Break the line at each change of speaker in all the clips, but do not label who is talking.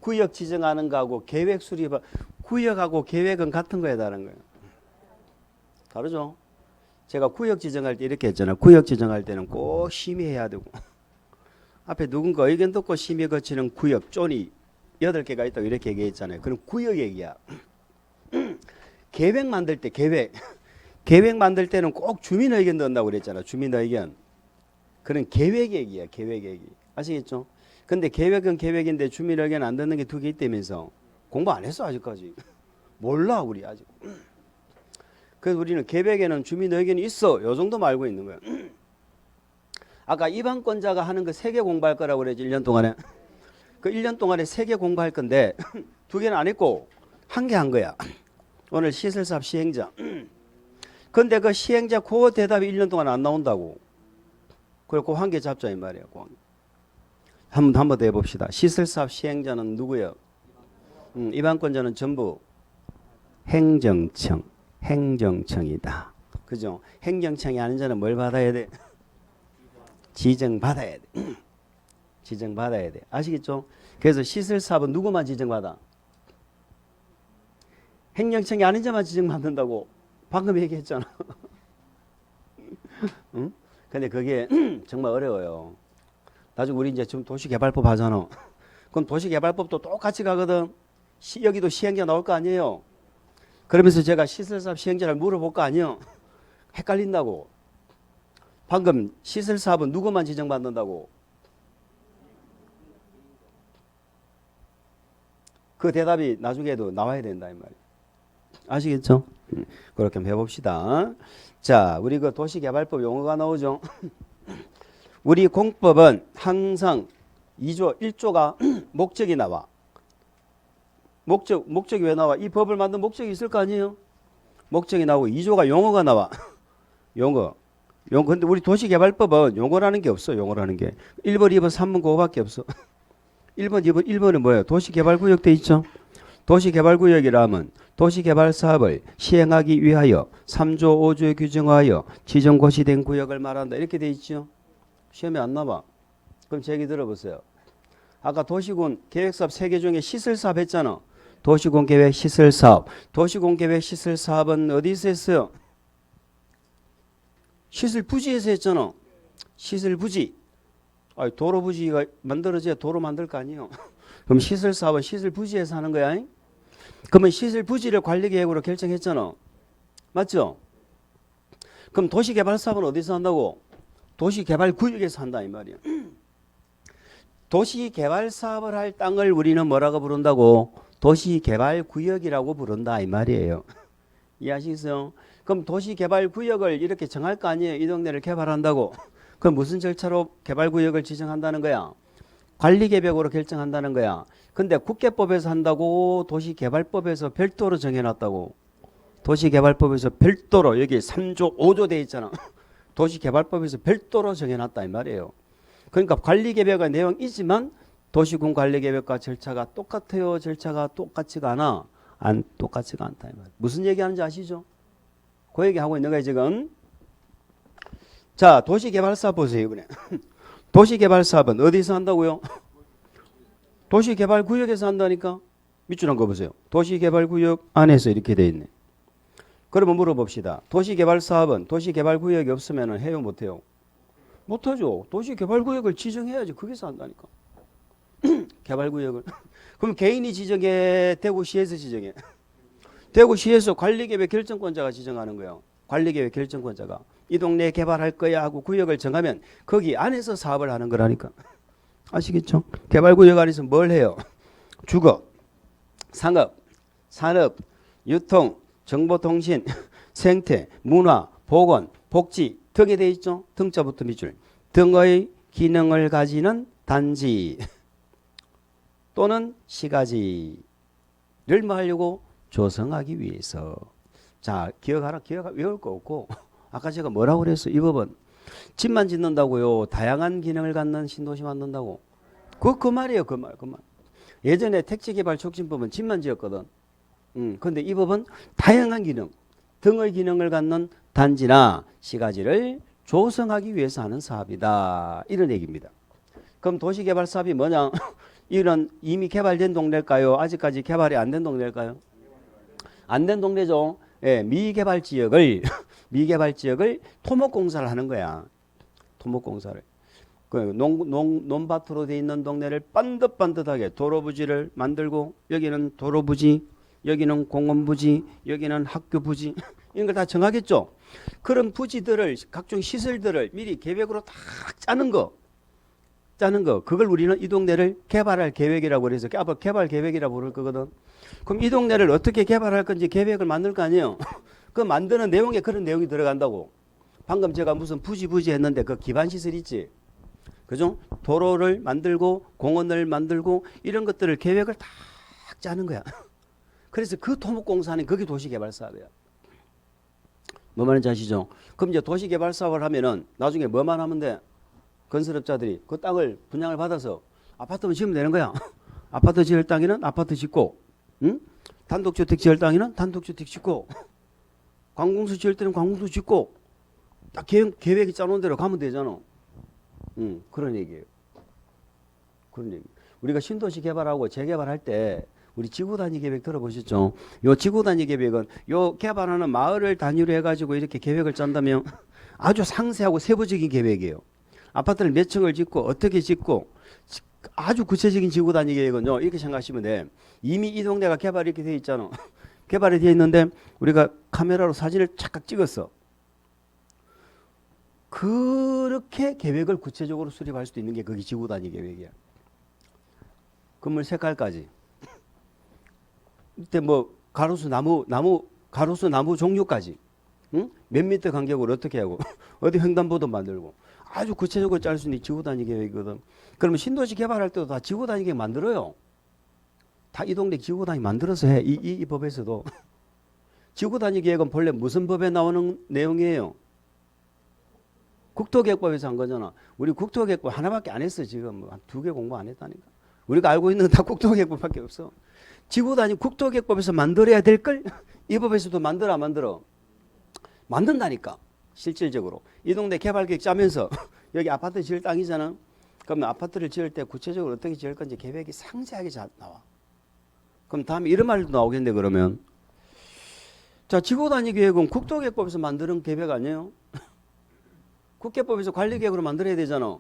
구역 지정하는 거하고 계획 수립, 구역하고 계획은 같은 거에 다른 거예요. 다르죠? 제가 구역 지정할 때 이렇게 했잖아요. 구역 지정할 때는 꼭 심의해야 되고 앞에 누군가 의견 듣고 심의 거치는 구역 존이 8개가 있다고 이렇게 얘기했잖아요. 그럼 구역 얘기야. 계획 만들 때 계획 만들 때는 꼭 주민 의견 넣는다고 그랬잖아. 주민 의견. 그런 계획 얘기야. 계획 얘기. 아시겠죠? 근데 계획은 계획인데 주민 의견 안 듣는 게 2개 있다면서 공부 안 했어 아직까지. 몰라 우리 아직. 그래서 우리는 계획에는 주민 의견이 있어. 요 정도만 알고 있는 거야. 아까 입항권자가 하는 거 3개 공부할 거라고 그랬지 1년 동안에. 그 1년 동안에 3개 공부할 건데 2개는 안 했고 1개 한 거야. 오늘 시설사업 시행자. 근데 그 시행자 그 대답이 1년 동안 안 나온다고. 그리고 1개 잡자 이 말이에요. 한 번 더 해봅시다. 시설사업 시행자는 누구예요? 입항권자는 전부 행정청이다. 그죠? 행정청이 아닌 자는 뭘 받아야 돼? 지정받아야 돼. 지정받아야 돼. 아시겠죠? 그래서 시설사업은 누구만 지정받아? 행정청이 아닌 자만 지정받는다고 방금 얘기했잖아. 응? 근데 그게 정말 어려워요. 나중에 우리 이제 지금 도시개발법 하잖아. 그럼 도시개발법도 똑같이 가거든. 여기도 시행자 나올 거 아니에요. 그러면서 제가 시설사업 시행자를 물어볼 거 아니에요. 헷갈린다고. 방금 시설사업은 누구만 지정받는다고. 그 대답이 나중에도 나와야 된다 이 말이에요. 아시겠죠? 그렇게 한번 해봅시다. 자, 우리 그 도시개발법 용어가 나오죠. 우리 공법은 항상 2조, 1조가 목적이 나와. 목적이 왜 나와? 이 법을 만든 목적이 있을 거 아니에요? 목적이 나오고 2조가 용어가 나와. 용어. 근데 우리 도시개발법은 용어라는 게 없어. 용어라는 게. 1번, 2번, 3번 그거밖에 없어. 1번, 2번, 1번은 뭐예요? 도시개발구역 돼 있죠? 도시개발구역이라면 도시개발사업을 시행하기 위하여 3조, 5조에 규정하여 지정고시된 구역을 말한다. 이렇게 돼 있죠? 시험에 안 나와. 그럼 제 얘기 들어보세요. 아까 도시군 계획사업 3개 중에 시설사업 했잖아. 도시군 계획 시설사업. 도시군 계획 시설사업은 어디서 했어요? 시설부지에서 했잖아. 시설부지. 도로부지가 만들어져야 도로 만들 거 아니에요. 그럼 시설사업은 시설부지에서 하는 거야. 그러면 시설부지를 관리계획으로 결정했잖아. 맞죠? 그럼 도시개발사업은 어디서 한다고? 도시개발구역에서 한다 이 말이야. 도시개발사업을 할 땅을 우리는 뭐라고 부른다고? 도시개발구역이라고 부른다 이 말이에요. 이해하시겠어요? 그럼 도시개발구역을 이렇게 정할 거 아니에요. 이 동네를 개발한다고. 그럼 무슨 절차로 개발구역을 지정한다는 거야? 관리계획으로 결정한다는 거야. 근데 국계법에서 한다고 도시개발법에서 별도로 정해놨다고. 도시개발법에서 별도로 여기 3조 5조 돼 있잖아. 도시개발법에서 별도로 정해놨다 이 말이에요. 그러니까 관리계획의 내용이지만 도시군 관리계획과 절차가 똑같아요. 절차가 똑같지가 않아. 안 똑같지가 않다 이 말이에요. 무슨 얘기하는지 아시죠? 그 얘기하고 있는 거예요 지금. 자, 도시개발사업 보세요. 이번에. 도시개발사업은 어디서 한다고요? 도시개발구역에서 한다니까. 밑줄 한거 보세요. 도시개발구역 안에서 이렇게 돼 있네. 그러면 물어봅시다. 도시개발사업은 도시개발구역이 없으면 해요 못해요? 못하죠. 도시개발구역을 지정해야지. 거기서 한다니까. 개발구역을. 그럼 개인이 지정해? 대구시에서 지정해? 대구시에서 관리계획 결정권자가 지정하는 거예요. 관리계획 결정권자가. 이 동네에 개발할 거야 하고 구역을 정하면 거기 안에서 사업을 하는 거라니까. 아시겠죠? 개발구역 안에서 뭘 해요? 주거, 상업, 산업, 유통, 정보통신, 생태, 문화, 보건, 복지 등에 돼 있죠? 등자부터 밑줄. 등의 기능을 가지는 단지 또는 시가지를 뭐 하려고? 조성하기 위해서. 자, 기억하라. 외울 거 없고. 아까 제가 뭐라고 그랬어? 이 법은 집만 짓는다고요. 다양한 기능을 갖는 신도시 만든다고. 그 말이에요. 그 말. 예전에 택지개발촉진법은 집만 지었거든. 근데 이 법은 다양한 기능, 등의 기능을 갖는 단지나 시가지를 조성하기 위해서 하는 사업이다. 이런 얘기입니다. 그럼 도시개발 사업이 뭐냐? 이런 이미 개발된 동네일까요? 아직까지 개발이 안 된 동네일까요? 안 된 동네죠. 예, 미개발 지역을 미개발 지역을 토목공사를 하는 거야. 토목공사를. 그 논밭으로 돼 있는 동네를 반듯반듯하게 도로부지를 만들고 여기는 도로부지, 여기는 공원부지, 여기는 학교부지 이런 걸 다 정하겠죠. 그런 부지들을 각종 시설들을 미리 계획으로 딱 짜는 거 그걸 우리는 이 동네를 개발할 계획이라고 그래서 앞으로 개발 계획이라고 부를 거거든. 그럼 이 동네를 어떻게 개발할 건지 계획을 만들 거 아니에요. 그 만드는 내용에 그런 내용이 들어간다고. 방금 제가 무슨 부지 했는데 그 기반 시설 있지. 그죠? 도로를 만들고 공원을 만들고 이런 것들을 계획을 딱 짜는 거야. 그래서 그 토목공사는 그게 도시개발 사업이야. 뭐 말인지 아시죠? 그럼 이제 도시개발 사업을 하면은 나중에 뭐만 하면 돼? 건설업자들이 그 땅을 분양을 받아서 아파트만 지으면 되는 거야. 아파트 지을 땅에는 아파트 짓고, 응? 단독주택 지을 땅에는 단독주택 짓고, 관공서 지을 때는 관공서 짓고, 딱 계획이 짜놓은 대로 가면 되잖아. 그런 얘기예요. 그런 얘기. 우리가 신도시 개발하고 재개발할 때 우리 지구 단위 계획 들어보셨죠? 요 지구 단위 계획은 요 개발하는 마을을 단위로 해가지고 이렇게 계획을 짠다면 아주 상세하고 세부적인 계획이에요. 아파트를 몇 층을 짓고 어떻게 짓고 아주 구체적인 지구 단위 계획은요. 이렇게 생각하시면 돼. 이미 이 동네가 개발이 이렇게 돼 있잖아. 개발이 돼 있는데 우리가 카메라로 사진을 착각 찍었어. 그렇게 계획을 구체적으로 수립할 수도 있는 게 그게 지구 단위 계획이야. 건물 색깔까지. 이때 뭐 가로수 나무 종류까지. 응? 몇 미터 간격으로 어떻게 하고 어디 횡단보도 만들고 아주 구체적으로 짤 수 있는 지구 단위 계획이거든. 그러면 신도시 개발할 때도 다 지구 단위 계획 만들어요. 다 이 동네 지구 단위 만들어서 해. 이 법에서도. 지구 단위 계획은 본래 무슨 법에 나오는 내용이에요? 국토계획법에서 한 거잖아. 우리 국토계획법 하나밖에 안 했어. 지금 한 2개 공부 안 했다니까. 우리가 알고 있는 건 다 국토계획법밖에 없어. 지구 단위 국토계획법에서 만들어야 될 걸 이 법에서도 만들어 안 만들어? 만든다니까. 실질적으로 이 동네 개발계획 짜면서 여기 아파트 지을 땅이잖아. 그러면 아파트를 지을 때 구체적으로 어떻게 지을 건지 계획이 상세하게 나와. 그럼 다음에 이런 말도 나오겠네. 그러면 자, 지구 단위 계획은 국토계획법에서 만드는 계획 아니에요? 국계법에서 관리계획으로 만들어야 되잖아.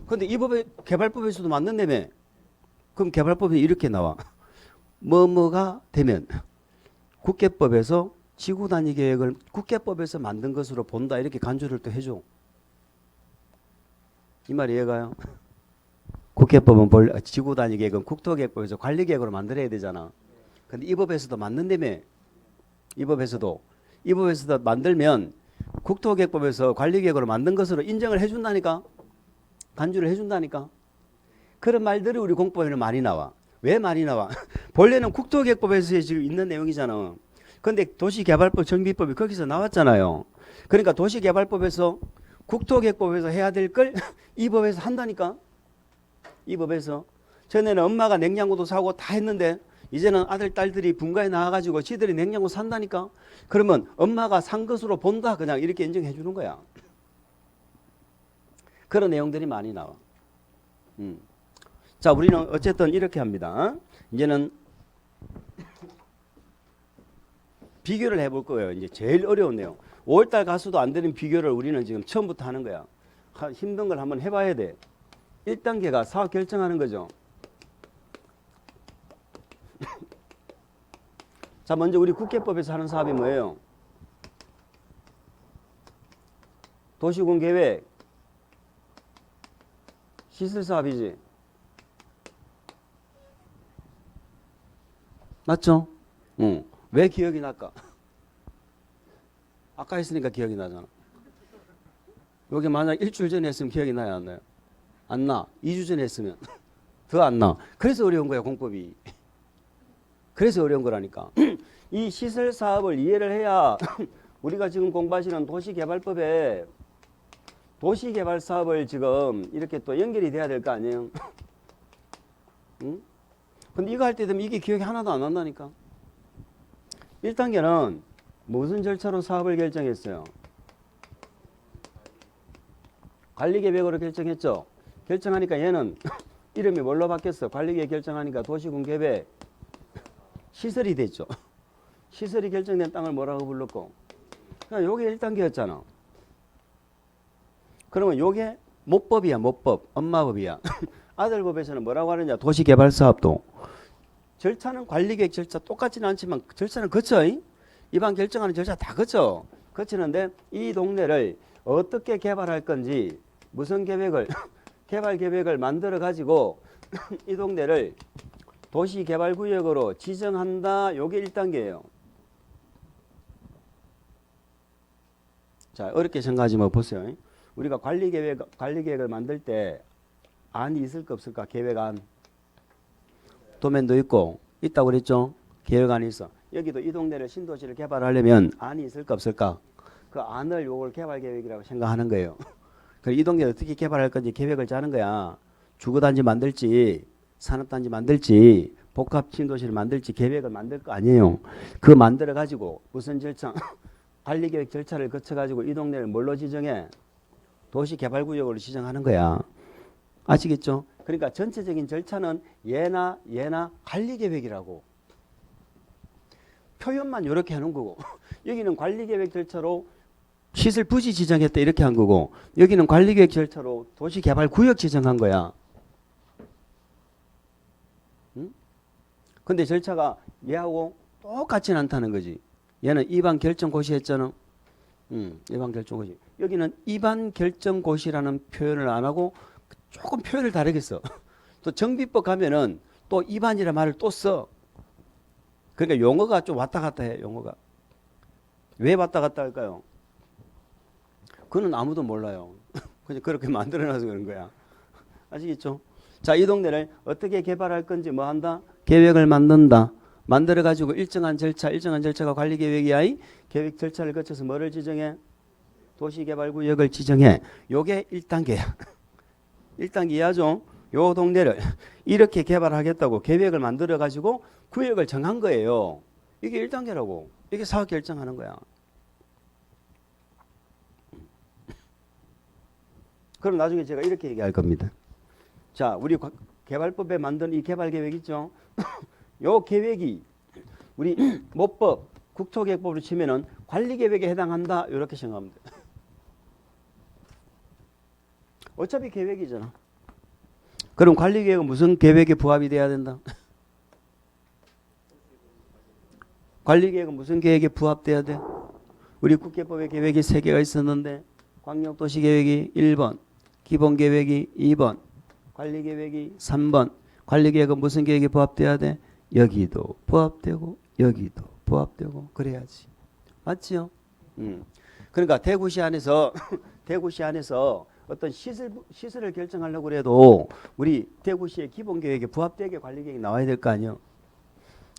근데 이 법에 개발법에서도 만든다며. 그럼 개발법에 이렇게 나와. 뭐뭐가 되면 국계법에서 지구 단위 계획을 국계법에서 만든 것으로 본다. 이렇게 간주를 또 해줘. 이 말이 이해가요? 국계법은 본래 지구 단위 계획은 국토계획법에서 관리계획으로 만들어야 되잖아. 근데 이 법에서도 만든다며. 이 법에서도 만들면 국토계획법에서 관리계획으로 만든 것으로 인정을 해준다니까. 간주를 해준다니까. 그런 말들이 우리 공법에는 많이 나와. 왜 많이 나와? 본래는 국토계획법에서 지금 있는 내용이잖아. 근데 도시개발법 정비법이 거기서 나왔잖아요. 그러니까 도시개발법에서 국토계획법에서 해야 될 걸 이 법에서 한다니까. 이 법에서. 전에는 엄마가 냉장고도 사고 다 했는데 이제는 아들 딸들이 분가에 나와가지고 지들이 냉장고 산다니까. 그러면 엄마가 산 것으로 본다. 그냥 이렇게 인정해 주는 거야. 그런 내용들이 많이 나와. 자, 우리는 어쨌든 이렇게 합니다. 이제는 비교를 해볼 거예요. 이제 제일 어려운 내용. 5월달 가서도 안 되는 비교를 우리는 지금 처음부터 하는 거야. 힘든 걸 한번 해봐야 돼. 1단계가 사업 결정하는 거죠. 자, 먼저 우리 국계법에서 하는 사업이 뭐예요? 도시군 계획, 시설 사업이지. 맞죠? 응. 왜 기억이 날까? 아까 했으니까 기억이 나잖아. 여기 만약 일주일 전에 했으면 기억이 나야 안 나요? 안 나. 2주 전에 했으면 더 안 나. 그래서 어려운 거야, 공법이. 그래서 어려운 거라니까. 이 시설 사업을 이해를 해야 우리가 지금 공부하시는 도시개발법에 도시개발 사업을 지금 이렇게 또 연결이 돼야 될 거 아니에요? 응? 근데 이거 할 때 되면 이게 기억이 하나도 안 난다니까. 1단계는 무슨 절차로 사업을 결정했어요? 관리계획으로 결정했죠. 결정하니까 얘는 이름이 뭘로 바뀌었어? 관리계획 결정하니까 도시군 계획 시설이 됐죠. 시설이 결정된 땅을 뭐라고 불렀고? 그러니까 요게 1단계였잖아. 그러면 요게 모법이야, 모법. 엄마법이야. 아들법에서는 뭐라고 하느냐? 도시개발사업도. 절차는 관리계획 절차 똑같지는 않지만 절차는 거쳐. 이반 결정하는 절차 다 거쳐. 거치는데 이 동네를 어떻게 개발할 건지 무슨 계획을 개발 계획을 만들어 가지고 이 동네를 도시개발구역으로 지정한다. 요게 1단계예요. 자, 어렵게 생각하지 마 보세요. 우리가 관리계획을 만들 때 안이 있을까 없을까? 계획안. 도면도 있고 있다고 그랬죠. 계획안이 있어. 여기도 이 동네를 신도시를 개발하려면 안이 있을까 없을까? 그 안을 요걸 개발계획이라고 생각하는 거예요. 이 동네를 어떻게 개발할 건지 계획을 짜는 거야. 주거단지 만들지 산업단지 만들지 복합신도시를 만들지 계획을 만들 거 아니에요. 그 만들어 가지고 무슨 절차 관리계획 절차를 거쳐 가지고 이 동네를 뭘로 지정해? 도시개발구역으로 지정하는 거야. 아시겠죠? 그러니까 전체적인 절차는 얘나 관리계획이라고. 표현만 이렇게 하는 거고 여기는 관리계획 절차로 시설 부지 지정했다 이렇게 한 거고 여기는 관리계획 절차로 도시개발구역 지정한 거야. 응? 근데 절차가 얘하고 똑같지는 않다는 거지. 얘는 이반 결정고시 했잖아. 이반 결정고시. 여기는 이반 결정고시라는 표현을 안 하고 조금 표현을 다르게 써. 또 정비법 가면은 또 이반이라는 말을 또 써. 그러니까 용어가 좀 왔다 갔다 해. 용어가. 왜 왔다 갔다 할까요? 그는 아무도 몰라요. 그냥 그렇게 만들어놔서 그런 거야. 아시겠죠? 자, 이 동네를 어떻게 개발할 건지 뭐 한다? 계획을 만든다. 만들어가지고 일정한 절차가 관리계획이야. 계획 절차를 거쳐서 뭐를 지정해? 도시개발구역을 지정해. 요게 1단계야. 1단계 이하죠? 요 동네를 이렇게 개발하겠다고 계획을 만들어가지고 구역을 정한 거예요. 이게 1단계라고. 이게 사업 결정하는 거야. 그럼 나중에 제가 이렇게 얘기할 겁니다. 자, 우리 개발법에 만든 이 개발계획 있죠? 요 계획이 우리 모법, 국토계획법으로 치면은 관리계획에 해당한다. 이렇게 생각하면 돼. 어차피 계획이잖아. 그럼 관리계획은 무슨 계획에 부합이 돼야 된다? 관리계획은 무슨 계획에 부합돼야 돼? 우리 국계법에 계획이 3개가 있었는데 광역도시계획이 1번, 기본계획이 2번, 관리계획이 3번. 관리계획은 무슨 계획에 부합돼야 돼? 여기도 부합되고 여기도 부합되고 그래야지. 맞죠? 그러니까 대구시 안에서 어떤 시설을 결정하려고 해도 우리 대구시의 기본계획에 부합되게 관리계획이 나와야 될 거 아니에요.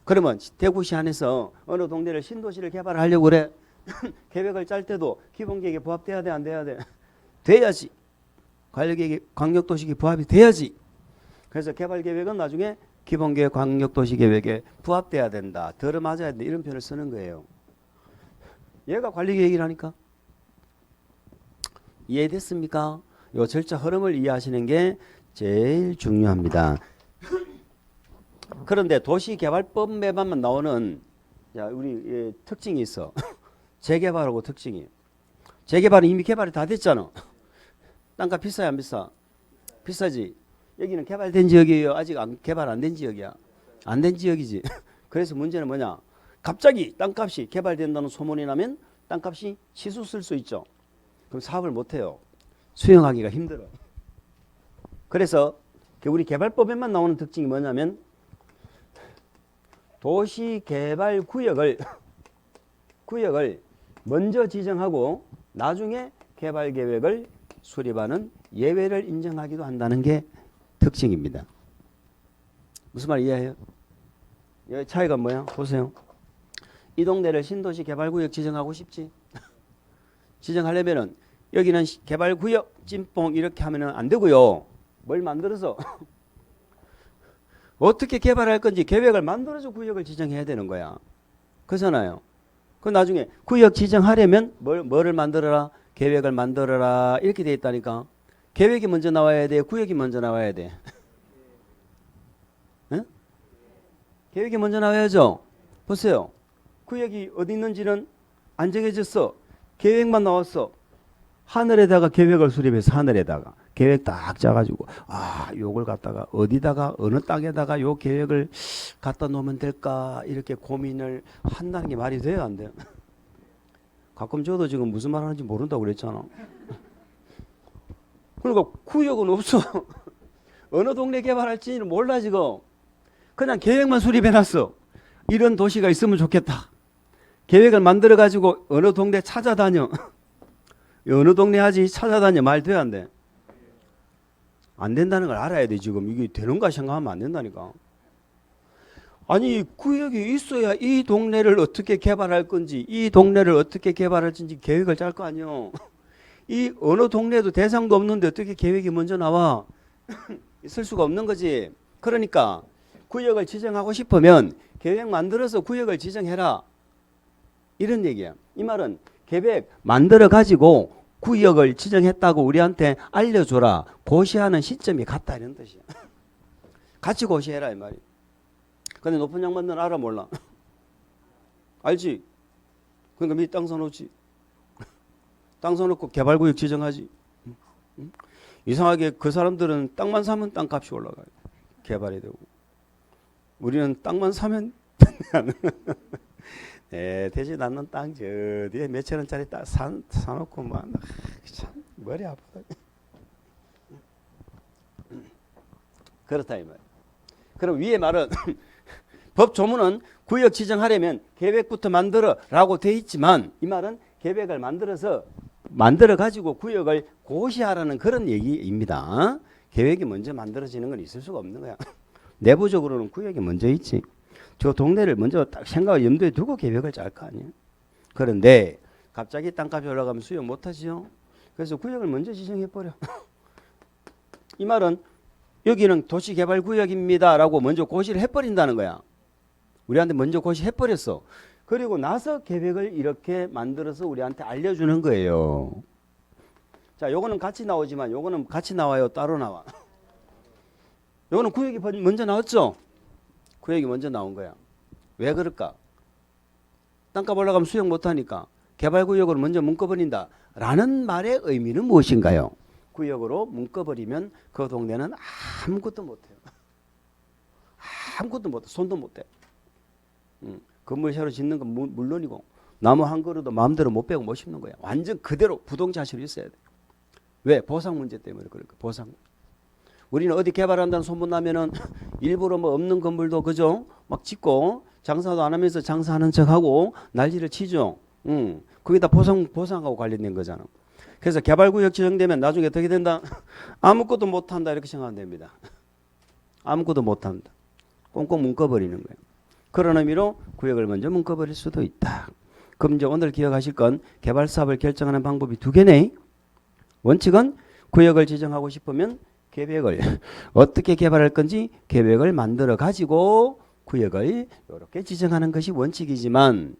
그러면 대구시 안에서 어느 동네를 신도시를 개발하려고 그래. 계획을 짤 때도 기본계획에 부합돼야 돼, 안 돼야 돼? 돼야지. 관리계획이 광역도시계획에 부합이 돼야지. 그래서 개발계획은 나중에 기본계획 광역도시계획에 부합돼야 된다. 들어맞아야 된다. 이런 표현을 쓰는 거예요. 얘가 관리계획이라니까. 이해됐습니까? 요 절차 흐름을 이해하시는 게 제일 중요합니다. 그런데 도시개발법에만 나오는 우리 특징이 있어. 재개발하고 특징이. 재개발은 이미 개발이 다 됐잖아. 땅값 비싸야 안 비싸? 비싸지. 여기는 개발된 지역이에요. 아직 개발 안 된 지역이야. 안 된 지역이지. 그래서 문제는 뭐냐? 갑자기 땅값이 개발된다는 소문이 나면 땅값이 치솟을 수 있죠. 그럼 사업을 못해요. 수용하기가 힘들어. 그래서 우리 개발법에만 나오는 특징이 뭐냐면 도시개발구역을 먼저 지정하고 나중에 개발계획을 수립하는 예외를 인정하기도 한다는 게 특징입니다. 무슨 말 이해해요? 여기 차이가 뭐야? 보세요. 이 동네를 신도시 개발구역 지정하고 싶지? 지정하려면은 여기는 개발구역 찐뽕 이렇게 하면은 안 되고요. 뭘 만들어서 어떻게 개발할 건지 계획을 만들어서 구역을 지정해야 되는 거야. 그렇잖아요. 그 나중에 구역 지정하려면 뭐를 만들어라? 계획을 만들어라. 이렇게 돼 있다니까. 계획이 먼저 나와야 돼? 구역이 먼저 나와야 돼? 계획이 먼저 나와야죠. 보세요. 구역이 어디 있는지는 안 정해졌어. 계획만 나왔어. 하늘에다가 계획을 수립해서 하늘에다가 계획 딱 짜가지고 요걸 갖다가 어디다가 어느 땅에다가 요 계획을 갖다 놓으면 될까 이렇게 고민을 한다는 게 말이 돼요, 안 돼요? 가끔 저도 지금 무슨 말 하는지 모른다고 그랬잖아. 그러니까 구역은 없어. 어느 동네 개발할지는 몰라 지금. 그냥 계획만 수립해놨어. 이런 도시가 있으면 좋겠다. 계획을 만들어가지고 어느 동네 찾아다녀. 어느 동네 하지 찾아다녀. 말 돼야 안 돼? 안 된다는 걸 알아야 돼. 지금 이게 되는가 생각하면 안 된다니까. 아니 구역이 있어야 이 동네를 어떻게 개발할 건지 이 동네를 어떻게 개발할지 계획을 짤 거 아니요. 이 어느 동네도 대상도 없는데 어떻게 계획이 먼저 나와. 있을 수가 없는 거지. 그러니까 구역을 지정하고 싶으면 계획 만들어서 구역을 지정해라. 이런 얘기야. 이 말은 계획 만들어 가지고 구역을 지정했다고 우리한테 알려줘라. 고시하는 시점이 같다 이런 뜻이야. 같이 고시해라 이 말이야. 근데 높은 양반들은 알아 몰라? 알지? 그러니까 미 땅 사놓지. 땅 사놓고 개발구역 지정하지. 이상하게 그 사람들은 땅만 사면 땅값이 올라가요. 개발이 되고. 우리는 땅만 사면 되지 않는 땅 저 뒤에 몇천 원짜리 땅 사놓고 막 참 머리 아프다. 그렇다 이 말. 그럼 위에 말은 법 조문은 구역 지정하려면 계획부터 만들어라고 돼 있지만 이 말은 계획을 만들어 가지고 구역을 고시하라는 그런 얘기입니다. 계획이 먼저 만들어지는 건 있을 수가 없는 거야. 내부적으로는 구역이 먼저 있지. 저 동네를 먼저 딱 생각을 염두에 두고 계획을 짤 거 아니에요. 그런데 갑자기 땅값이 올라가면 수용 못하지요. 그래서 구역을 먼저 지정해버려. 이 말은 여기는 도시개발구역입니다 라고 먼저 고시를 해버린다는 거야. 우리한테 먼저 고시해버렸어. 그리고 나서 계획을 이렇게 만들어서 우리한테 알려주는 거예요. 자, 요거는 같이 나오지만 요거는 같이 나와요, 따로 나와? 요거는 구역이 먼저 나왔죠? 구역이 먼저 나온 거야. 왜 그럴까? 땅값 올라가면 수용 못하니까 개발구역으로 먼저 묶어버린다 라는 말의 의미는 무엇인가요? 구역으로 묶어버리면 그 동네는 아무것도 못해요. 아무것도 못해. 손도 못해. 건물 새로 짓는 건 물론이고 나무 한 그루도 마음대로 못 베고 못 심는 거야. 완전 그대로 부동자실로 있어야 돼. 왜? 보상 문제 때문에 그럴까? 보상. 우리는 어디 개발한다는 소문나면은 일부러 뭐 없는 건물도 그죠? 막 짓고 장사도 안 하면서 장사하는 척하고 난리를 치죠. 그게 다 보상하고 관련된 거잖아. 그래서 개발구역 지정되면 나중에 어떻게 된다? 아무것도 못한다 이렇게 생각하면 됩니다. 아무것도 못한다. 꽁꽁 묶어버리는 거예요. 그런 의미로 구역을 먼저 묶어버릴 수도 있다. 그럼 이제 오늘 기억하실 건 개발 사업을 결정하는 방법이 두 개네. 원칙은 구역을 지정하고 싶으면 계획을 어떻게 개발할 건지 계획을 만들어 가지고 구역을 이렇게 지정하는 것이 원칙이지만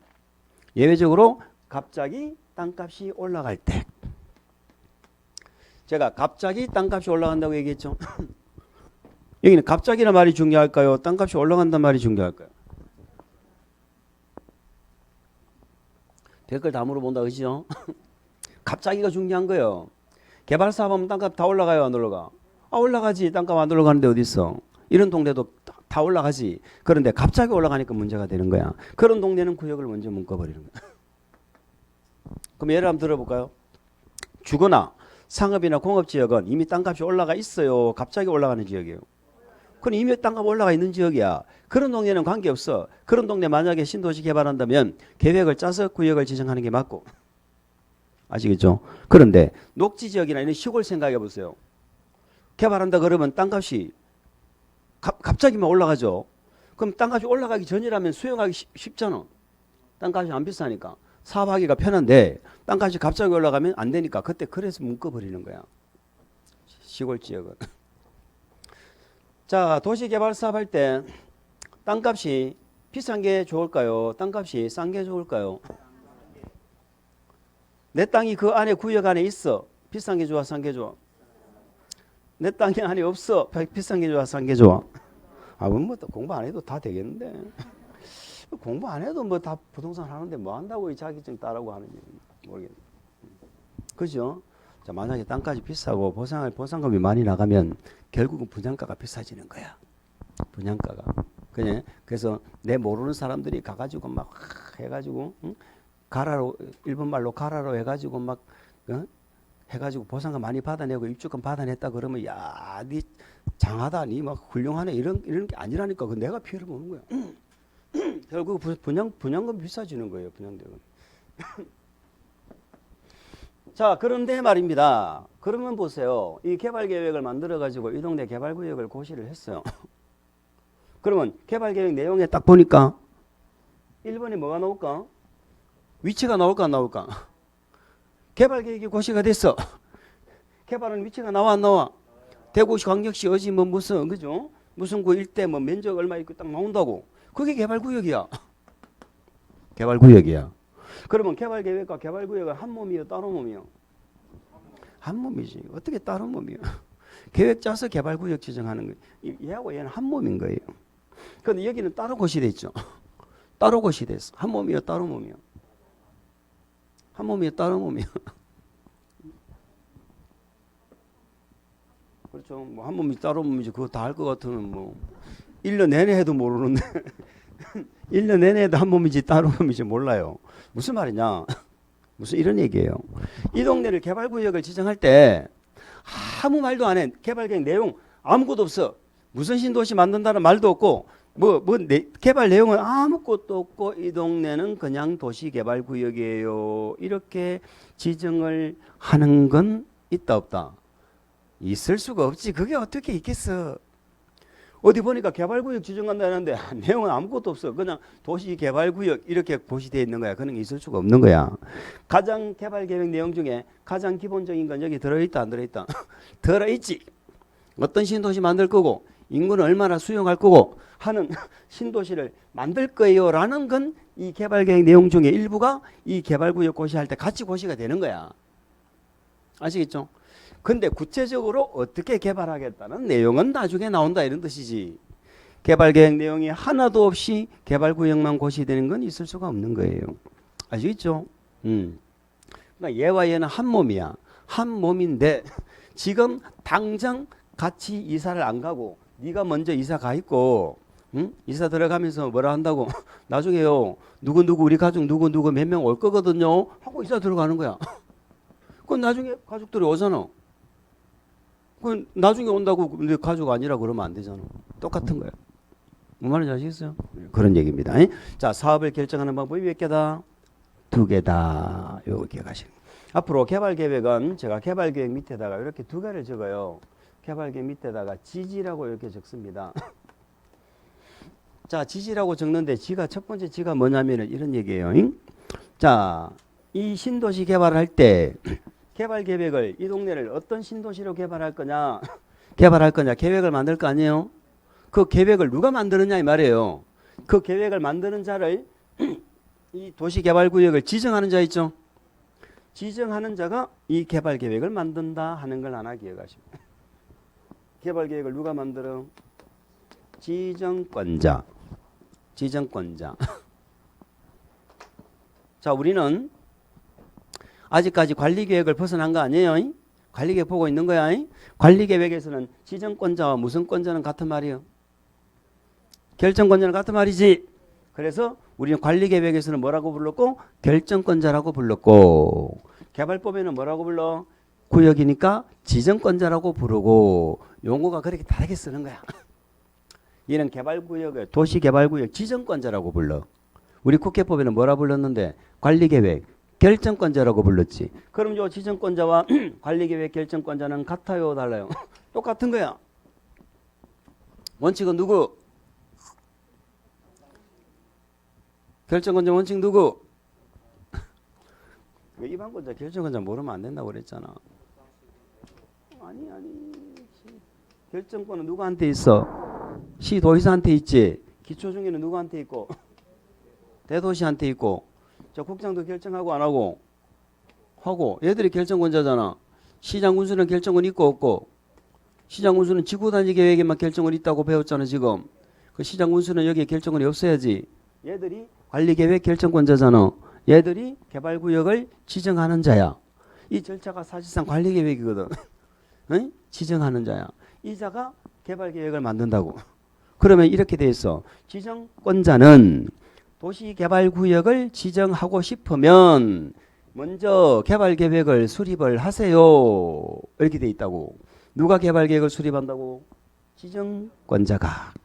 예외적으로 갑자기 땅값이 올라갈 때 제가 갑자기 땅값이 올라간다고 얘기했죠. 여기는 갑자기란 말이 중요할까요? 땅값이 올라간다는 말이 중요할까요? 댓글 다 물어본다 그죠? 갑자기가 중요한 거예요. 개발 사업하면 땅값 다 올라가요 안 올라가? 올라가지. 땅값 안 올라가는데 어디 있어? 이런 동네도 다 올라가지. 그런데 갑자기 올라가니까 문제가 되는 거야. 그런 동네는 구역을 먼저 묶어버리는 거야. 그럼 예를 한번 들어볼까요? 주거나 상업이나 공업지역은 이미 땅값이 올라가 있어요. 갑자기 올라가는 지역이에요. 그럼 이미 땅값 올라가 있는 지역이야. 그런 동네는 관계없어. 그런 동네 만약에 신도시 개발한다면 계획을 짜서 구역을 지정하는 게 맞고. 아시겠죠? 그런데 녹지지역이나 이런 시골 생각해 보세요. 개발한다 그러면 땅값이 갑자기 막 올라가죠. 그럼 땅값이 올라가기 전이라면 수용하기 쉽잖아. 땅값이 안 비싸니까. 사업하기가 편한데 땅값이 갑자기 올라가면 안 되니까 그때 그래서 묶어버리는 거야. 시골 지역은. 자, 도시개발 사업할 때 땅값이 비싼 게 좋을까요? 땅값이 싼 게 좋을까요? 내 땅이 그 안에 구역 안에 있어. 비싼 게 좋아, 싼 게 좋아? 내 땅이 안에 없어. 비싼 게 좋아, 싼 게 좋아? 뭐 또 공부 안 해도 다 되겠는데. 공부 안 해도 뭐 다 부동산 하는데 뭐 한다고 이 자격증 따라고 하는지 모르겠네. 그죠? 자, 만약에 땅까지 비싸고 보상금이 많이 나가면 결국은 분양가가 비싸지는 거야. 분양가가. 그냥 그래서 내 모르는 사람들이 가가지고 막 해가지고 응? 가라로 일본 말로 가라로 해가지고 막 해가지고 보상금 많이 받아내고 입주권 받아냈다 그러면 야, 니 장하다, 니 막 훌륭하네 이런 게 아니라니까. 그 내가 피해를 보는 거야. 결국 분양금 비싸지는 거예요. 분양대금. 자, 그런데 말입니다. 그러면 보세요. 이 개발계획을 만들어가지고 이 동네 개발구역을 고시를 했어요. 그러면 개발계획 내용에 딱 보니까 1번에 뭐가 나올까? 위치가 나올까 안 나올까? 개발계획이 고시가 됐어. 개발은 위치가 나와 안 나와? 대구시, 광역시, 어디 뭐 무슨 그죠? 무슨 구 일대 뭐 면적 얼마 있고 딱 나온다고. 그게 개발구역이야. 개발구역이야. 그러면 개발계획과 개발구역은 한 몸이요, 다른 몸이요? 한 몸이지. 어떻게 다른 몸이요? 계획 짜서 개발구역 지정하는 거예요. 얘하고 얘는 한 몸인 거예요. 그런데 여기는 따로 고시돼 있죠. 따로 고시돼 있어. 한 몸이요, 다른 몸이요? 한 몸이요, 다른 몸이요? 그렇죠. 뭐 한 몸이 다른 몸이지. 그거 다 할 것 같으면 뭐 1년 내내 해도 모르는데 1년 내내 해도 한 몸이지 다른 몸이지 몰라요. 무슨 말이냐? 무슨 이런 얘기예요. 이 동네를 개발구역을 지정할 때 아무 말도 안 해. 개발계획 내용 아무것도 없어. 무슨 신도시 만든다는 말도 없고 개발 내용은 아무것도 없고 이 동네는 그냥 도시개발구역이에요. 이렇게 지정을 하는 건 있다 없다? 있을 수가 없지. 그게 어떻게 있겠어. 어디 보니까 개발구역 지정한다는데 내용은 아무것도 없어. 그냥 도시개발구역 이렇게 고시되어 있는 거야. 그런 게 있을 수가 없는 거야. 가장 개발계획 내용 중에 가장 기본적인 건 여기 들어있다 안 들어있다? 들어있지. 어떤 신도시 만들 거고 인구는 얼마나 수용할 거고 하는 신도시를 만들 거예요 라는 건 이 개발계획 내용 중에 일부가 이 개발구역 고시할 때 같이 고시가 되는 거야. 아시겠죠? 근데 구체적으로 어떻게 개발하겠다는 내용은 나중에 나온다 이런 뜻이지. 개발계획 내용이 하나도 없이 개발구역만 고시되는 건 있을 수가 없는 거예요. 아시겠죠? 그러니까 얘와 얘는 한 몸이야. 한 몸인데 지금 당장 같이 이사를 안 가고 네가 먼저 이사 가 있고 이사 들어가면서 뭐라 한다고 나중에요 누구 우리 가족 누구 몇 명 올 거거든요 하고 이사 들어가는 거야. 그건 나중에 가족들이 오잖아. 그건 나중에 온다고 내 가족 아니라 그러면 안 되잖아. 똑같은 거야. 뭐 말인지 아시겠어요? 그런 얘기입니다. 자, 사업을 결정하는 방법이 몇 개다? 2개다. 요거 기억하시고. 앞으로 개발계획은 제가 개발계획 밑에다가 이렇게 2개를 적어요. 개발계획 밑에다가 지지라고 이렇게 적습니다. 자, 지지라고 적는데 첫 번째 지가 뭐냐면은 이런 얘기예요. 자, 이 신도시 개발할 때 개발계획을 이 동네를 어떤 신도시로 개발할 거냐 계획을 만들 거 아니에요. 그 계획을 누가 만드느냐 이 말이에요. 그 계획을 만드는 자를 이 도시개발구역을 지정하는 자 있죠. 지정하는 자가 이 개발계획을 만든다 하는 걸 하나 기억하시고. 개발계획을 누가 만들어? 지정권자. 자, 우리는 아직까지 관리계획을 벗어난 거 아니에요? 관리계획 보고 있는 거야. 관리계획에서는 지정권자와 무슨 권자는 같은 말이에요. 결정권자는 같은 말이지. 그래서 우리는 관리계획에서는 뭐라고 불렀고? 결정권자라고 불렀고, 개발법에는 뭐라고 불러? 구역이니까 지정권자라고 부르고, 용어가 그렇게 다르게 쓰는 거야. 얘는 개발구역을 도시개발구역 지정권자라고 불러. 우리 국회법에는 뭐라 불렀는데? 관리계획 결정권자라고 불렀지. 그럼 요 지정권자와 관리계획 결정권자는 같아요, 달라요? 똑같은 거야. 원칙은 누구? 결정권자 원칙 누구? 위반권자 결정권자 모르면 안 된다고 그랬잖아. 아니 결정권은 누구한테 있어? 시도의사한테 있지. 기초중개는 누구한테 있고? 대도시한테 있고. 저 국장도 결정하고 안 하고? 하고. 얘들이 결정권자잖아. 시장군수는 결정권 있고 없고? 시장군수는 지구단지 계획에만 결정권 있다고 배웠잖아 지금. 그 시장 군수는 여기에 결정권이 없어야지. 얘들이 관리계획 결정권자잖아. 얘들이 개발구역을 지정하는 자야. 이 절차가 사실상 관리계획이거든. 응? 지정하는 자야. 이 자가 개발계획을 만든다고. 그러면 이렇게 돼 있어. 지정권자는 도시개발구역을 지정하고 싶으면 먼저 개발계획을 수립을 하세요. 이렇게 돼 있다고. 누가 개발계획을 수립한다고? 지정권자가.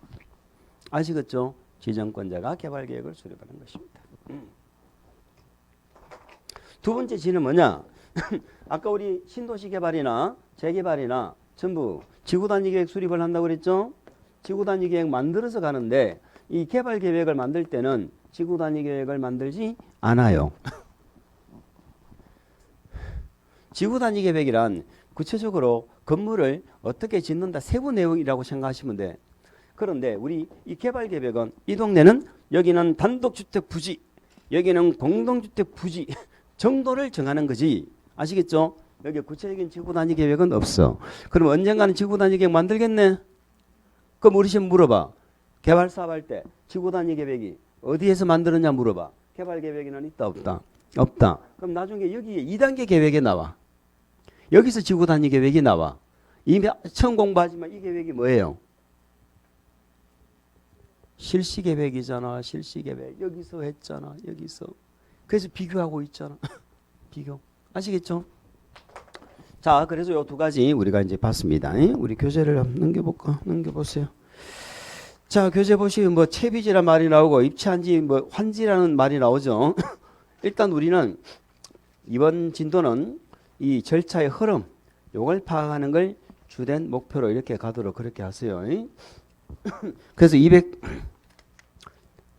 아시겠죠? 지정권자가 개발계획을 수립하는 것입니다. 두 번째 지는 뭐냐? 아까 우리 신도시 개발이나 재개발이나 전부 지구단위 계획 수립을 한다고 그랬죠? 지구단위 계획 만들어서 가는데 이 개발 계획을 만들 때는 지구단위 계획을 만들지 않아요. 지구단위 계획이란 구체적으로 건물을 어떻게 짓는다 세부 내용이라고 생각하시면 돼. 그런데 우리 이 개발 계획은 이 동네는 여기는 단독주택 부지, 여기는 공동주택 부지 정도를 정하는 거지. 아시겠죠? 여기 구체적인 지구단위 계획은 없어. 그럼 언젠가는 지구단위 계획 만들겠네? 그럼 우리 집 물어봐. 개발 사업할 때 지구단위 계획이 어디에서 만들었냐 물어봐. 개발 계획에는 있다 없다? 없다. 그럼 나중에 여기에 2단계 계획에 나와. 여기서 지구단위 계획이 나와. 이미 처음 공부하지만 이 계획이 뭐예요? 실시계획이잖아. 실시계획. 여기서 했잖아. 여기서. 그래서 비교하고 있잖아. 비교. 아시겠죠? 자, 그래서 요 두 가지 우리가 이제 봤습니다. 우리 교재를 한번 넘겨볼까? 넘겨보세요. 자, 교재 보시면 뭐 채비지란 말이 나오고 입체한지 뭐 환지라는 말이 나오죠. 일단 우리는 이번 진도는 이 절차의 흐름, 요걸 파악하는 걸 주된 목표로 이렇게 가도록 그렇게 하세요. 그래서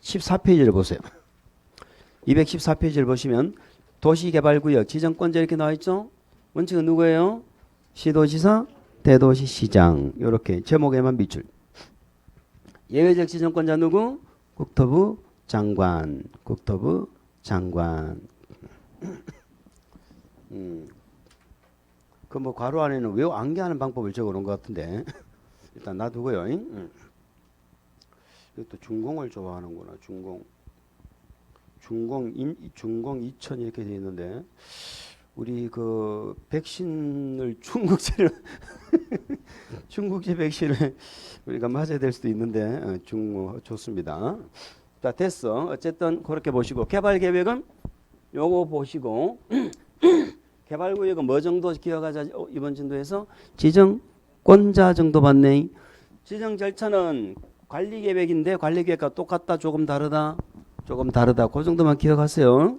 214페이지를 보세요. 214페이지를 보시면 도시개발구역 지정권자 이렇게 나와 있죠. 원칙은 누구예요? 시도지사, 대도시시장. 이렇게 제목에만 밑줄. 예외적 지정권자 누구? 국토부 장관. 국토부 장관. 그 뭐 괄호 안에는 왜 암기하는 방법을 적어놓은 것 같은데 일단 놔두고요. 이것도 준공을 좋아하는구나. 준공 2000 이렇게 돼 있는데 우리 그 백신을 중국제 백신을 우리가 맞아야 될 수도 있는데 좋습니다. 자, 됐어. 어쨌든 그렇게 보시고 개발 계획은 요거 보시고 개발구역은 뭐 정도 기억하자. 이번 진도에서 지정권자 정도 봤네. 지정 절차는 관리계획인데 관리계획과 똑같다 조금 다르다 조금 다르다 그 정도만 기억하세요.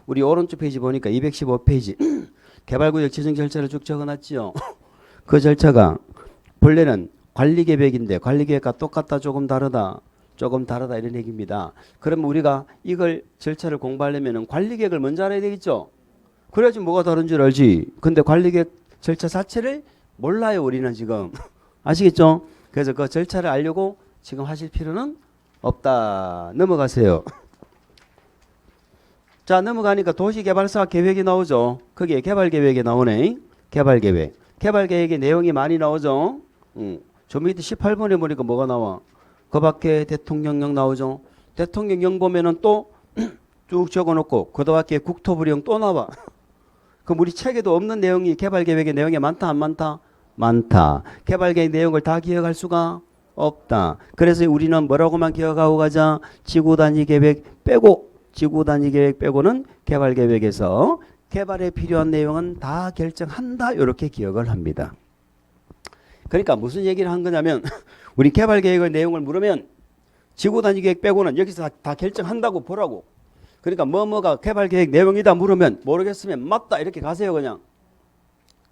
우리 오른쪽 페이지 보니까 215페이지 개발구역 지정 절차를 쭉 적어놨지요. 그 절차가 본래는 관리계획인데 관리계획과 똑같다 조금 다르다 이런 얘기입니다. 그러면 우리가 이걸 절차를 공부하려면 관리계획을 먼저 알아야 되겠죠. 그래야지 뭐가 다른 줄 알지. 근데 관리계획 절차 자체를 몰라요 우리는 지금. 아시겠죠? 그래서 그 절차를 알려고 지금 하실 필요는 없다. 넘어가세요. 자, 넘어가니까 도시개발사 계획이 나오죠. 거기에 개발계획이 나오네. 개발계획. 개발계획의 내용이 많이 나오죠. 저 밑에 18번에 보니까 뭐가 나와? 그 밖에 대통령령 나오죠. 대통령령 보면은 또 쭉 적어놓고 그 밖에 국토부령 또 나와. 그럼 우리 책에도 없는 내용이 개발계획의 내용이 많다 안 많다? 많다. 개발계획 내용을 다 기억할 수가 없다. 그래서 우리는 뭐라고만 기억하고 가자? 지구단위 계획 빼고 지구단위 계획 빼고는 개발계획에서 개발에 필요한 내용은 다 결정한다. 이렇게 기억을 합니다. 그러니까 무슨 얘기를 한 거냐면 우리 개발계획의 내용을 물으면 지구단위 계획 빼고는 여기서 다 결정한다고 보라고. 그러니까 뭐뭐가 개발계획 내용이다 물으면 모르겠으면 맞다 이렇게 가세요. 그냥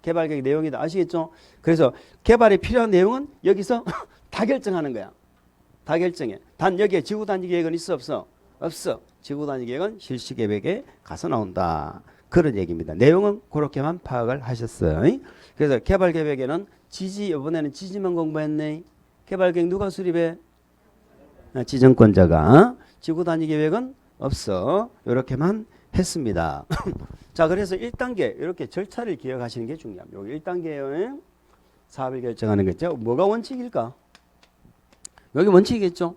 개발계획 내용이다. 아시겠죠? 그래서 개발에 필요한 내용은 여기서 다 결정하는 거야. 다 결정해. 단 여기에 지구단위 계획은 있어 없어? 없어. 지구단위 계획은 실시계획에 가서 나온다. 그런 얘기입니다. 내용은 그렇게만 파악을 하셨어요. 그래서 개발계획에는 이번에는 지지만 공부했네. 개발계획 누가 수립해? 지정권자가. 지구단위 계획은 없어. 이렇게만 했습니다. 자, 그래서 1단계 이렇게 절차를 기억하시는 게 중요합니다. 여기 1단계에 사업을 결정하는 거죠. 뭐가 원칙일까? 여기 원칙이겠죠.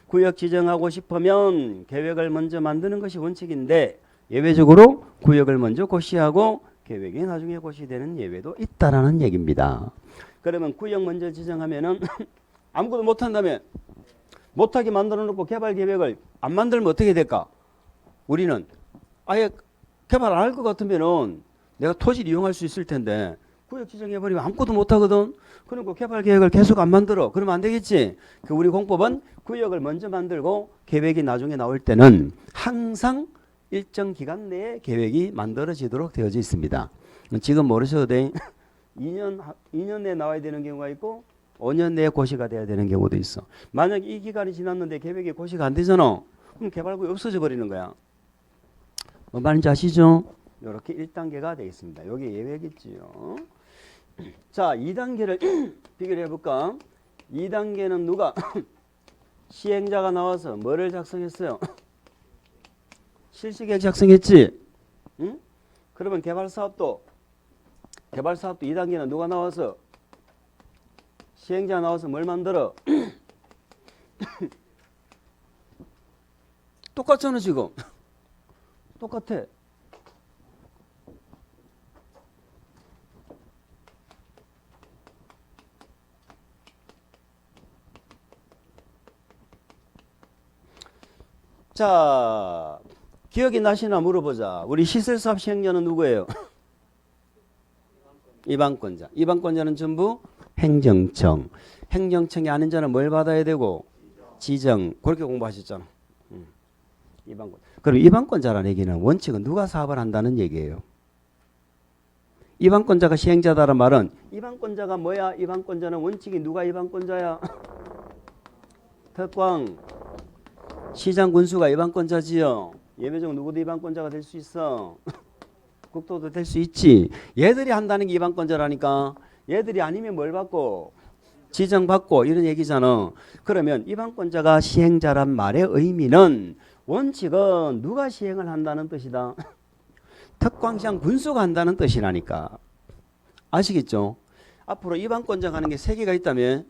구역 지정하고 싶으면 계획을 먼저 만드는 것이 원칙인데 예외적으로 구역을 먼저 고시하고 계획이 나중에 고시되는 예외도 있다라는 얘기입니다. 그러면 구역 먼저 지정하면은 아무것도 못한다면 못하게 만들어 놓고 개발 계획을 안 만들면 어떻게 될까? 우리는 아예 개발 안 할 것 같으면은 내가 토지를 이용할 수 있을 텐데 구역 지정해버리면 아무것도 못하거든. 그러니까 개발 계획을 계속 안 만들어. 그러면 안 되겠지. 우리 공법은 구역을 먼저 만들고 계획이 나중에 나올 때는 항상 일정 기간 내에 계획이 만들어지도록 되어져 있습니다. 지금 모르셔도 돼. 2년 내에 나와야 되는 경우가 있고 5년 내에 고시가 돼야 되는 경우도 있어. 만약 이 기간이 지났는데 계획이 고시가 안 되잖아. 그럼 개발구역이 없어져 버리는 거야. 뭐 말인지 아시죠? 이렇게 1단계가 되어 있습니다. 여기 예외겠지요. 자, 2단계를 비교를 해볼까? 2단계는 누가? 시행자가 나와서 뭐를 작성했어요? 실시계획 작성했지? 응? 그러면 개발사업도 2단계는 누가 나와서? 시행자가 나와서 뭘 만들어? 똑같잖아 지금. 똑같아. 자, 기억이 나시나 물어보자. 우리 시설사업 시행자는 누구예요? 이방권자. 이방권자는 전부 행정청. 행정청이 아닌 자는 뭘 받아야 되고? 지정. 그렇게 공부하셨잖아. 이방권. 그럼 이방권자라는 얘기는 원칙은 누가 사업을 한다는 얘기예요. 이방권자가 시행자다라는 말은 이방권자가 뭐야? 이방권자는 원칙이 누가 이방권자야? 특광. 시장 군수가 이방권자지요. 예외적으로 누구도 이방권자가 될 수 있어. 국도도 될 수 있지. 얘들이 한다는 게 이방권자라니까. 얘들이 아니면 뭘 받고? 지정받고 이런 얘기잖아. 그러면 이방권자가 시행자란 말의 의미는 원칙은 누가 시행을 한다는 뜻이다. 특광시장 군수가 한다는 뜻이라니까. 아시겠죠? 앞으로 이방권자가 하는 게 3개가 있다면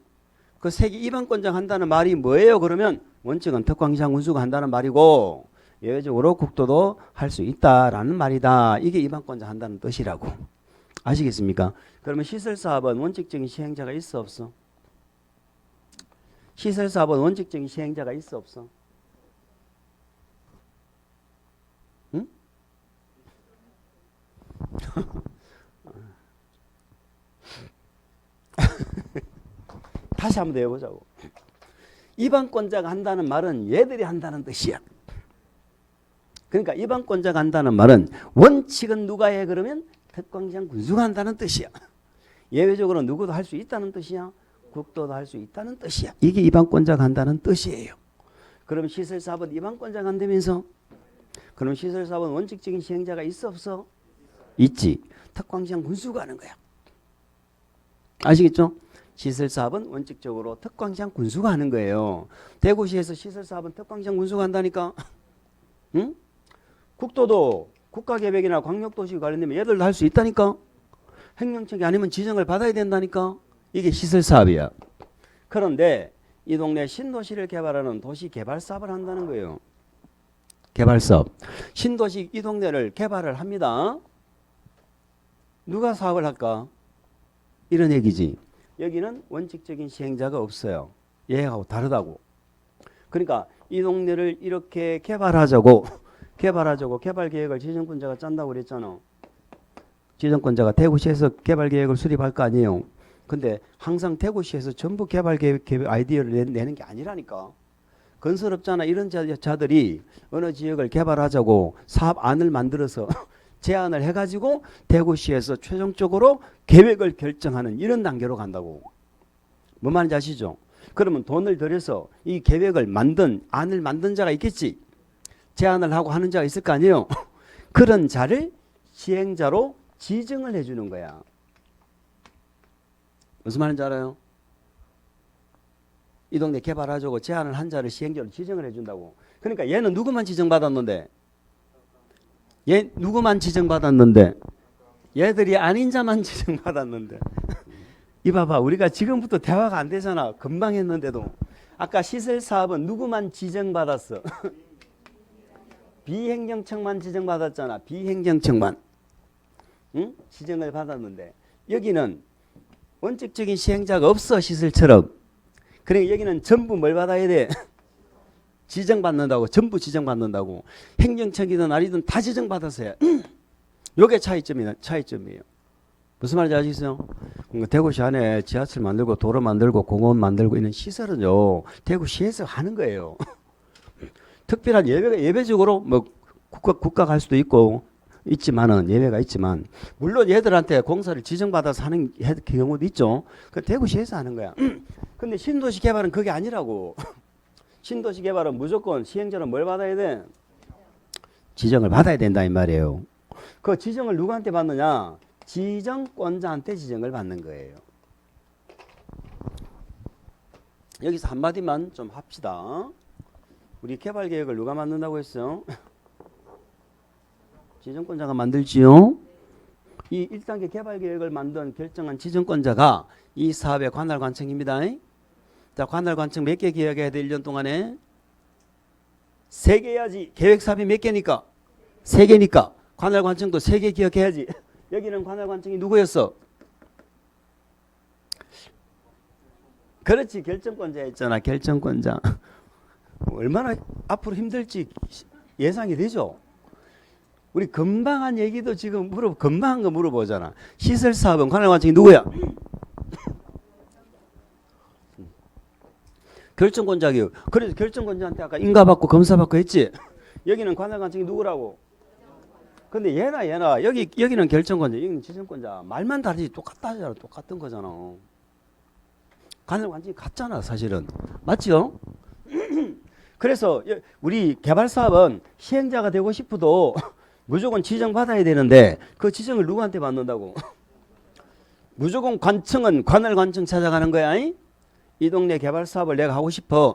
그 3개 이방권자가 한다는 말이 뭐예요? 그러면 원칙은 특광시장 군수가 한다는 말이고 예외적으로 국도도 할 수 있다라는 말이다. 이게 이방권자 한다는 뜻이라고. 아시겠습니까? 그러면 시설사업은 원칙적인 시행자가 있어 없어? 시설사업은 원칙적인 시행자가 있어 없어? 응? 다시 한번 더 해보자고. 이방권자가 한다는 말은 얘들이 한다는 뜻이야. 그러니까 이방권자가 한다는 말은 원칙은 누가 해? 그러면 특광시장 군수가 한다는 뜻이야. 예외적으로 누구도 할 수 있다는 뜻이야. 국도도 할 수 있다는 뜻이야. 이게 이방권자가 한다는 뜻이에요. 그럼 시설사업은 이방권자가 한다면서? 그럼 시설사업은 원칙적인 시행자가 있어 없어? 있지. 특광시장 군수가 하는 거야. 아시겠죠? 시설사업은 원칙적으로 특광시장 군수가 하는 거예요. 대구시에서 시설사업은 특광시장 군수가 한다니까. 응? 국도도 국가계획이나 광역도시 관련되면 얘들도 할 수 있다니까. 행정청이 아니면 지정을 받아야 된다니까. 이게 시설사업이야. 그런데 이 동네 신도시를 개발하는 도시개발사업을 한다는 거예요. 개발사업. 신도시 이 동네를 개발을 합니다. 누가 사업을 할까? 이런 얘기지. 여기는 원칙적인 시행자가 없어요. 얘하고 다르다고. 그러니까 이 동네를 이렇게 개발하자고 개발계획을 지정권자가 짠다고 그랬잖아. 지정권자가 대구시에서 개발계획을 수립할 거 아니에요. 근데 항상 대구시에서 전부 개발계획 아이디어를 내는 게 아니라니까. 건설업자나 이런 자들이 어느 지역을 개발하자고 사업안을 만들어서 제안을 해가지고 대구시에서 최종적으로 계획을 결정하는 이런 단계로 간다고. 뭔 말인지 아시죠? 그러면 돈을 들여서 이 계획을 안을 만든 자가 있겠지. 제안을 하고 하는 자가 있을 거 아니에요. 그런 자를 시행자로 지정을 해주는 거야. 무슨 말인지 알아요? 이 동네 개발하자고 제안을 한 자를 시행자로 지정을 해준다고. 그러니까 얘는 누구만 지정받았는데? 얘 누구만 지정받았는데? 얘들이 아닌 자만 지정받았는데. 이 봐봐, 우리가 지금부터 대화가 안 되잖아. 금방 했는데도. 아까 시설 사업은 누구만 지정받았어? 비행정청만 지정받았잖아. 비행정청만. 응? 지정을 받았는데 여기는 원칙적인 시행자가 없어. 시설처럼. 그러니까 여기는 전부 뭘 받아야 돼? 지정받는다고. 전부 지정받는다고. 행정청이든 아니든 다 지정받았어요. 요게 차이점이에요. 무슨 말인지 아시겠어요? 대구시 안에 지하철 만들고 도로 만들고 공원 만들고 이런 시설은요. 대구시에서 하는 거예요. 특별한 예배적으로 뭐 국가 갈 수도 있고 있지만은 예외가 있지만 물론 얘들한테 공사를 지정받아서 하는 경우도 있죠. 그 대구시에서 하는 거야. 근데 신도시 개발은 그게 아니라고. 신도시 개발은 무조건 시행자는 뭘 받아야 돼? 지정을 받아야 된다 이 말이에요. 그 지정을 누구한테 받느냐? 지정권자한테 지정을 받는 거예요. 여기서 한마디만 좀 합시다. 우리 개발계획을 누가 만든다고 했어요? 지정권자가 만들지요. 이 1단계 개발계획을 만든 결정한 지정권자가 이 사업의 관할관청입니다. 자, 관할관청 몇 개 기획해야 돼? 1년 동안에? 3개 해야지. 계획사업이 몇 개니까? 3개니까. 관할관청도 3개 기획해야지. 여기는 관할관청이 누구였어? 그렇지. 결정권자였잖아. 결정권자. 얼마나 앞으로 힘들지 예상이 되죠. 우리 금방 한 얘기도 지금 금방 한 거 물어보잖아. 시설사업은 관할관청이 누구야? 결정권자기요. 그래서 결정권자한테 아까 인가받고 검사받고 했지. 여기는 관할관청이 누구라고? 근데 얘나 여기는 결정권자, 여기는 지정권자. 말만 다르지 똑같다 하잖아. 똑같은 거잖아. 관할관청이 같잖아 사실은. 맞죠? 그래서 우리 개발사업은 시행자가 되고 싶어도 무조건 지정받아야 되는데 그 지정을 누구한테 받는다고? 무조건 관청은 관할관청 찾아가는 거야. 이 동네 개발사업을 내가 하고 싶어.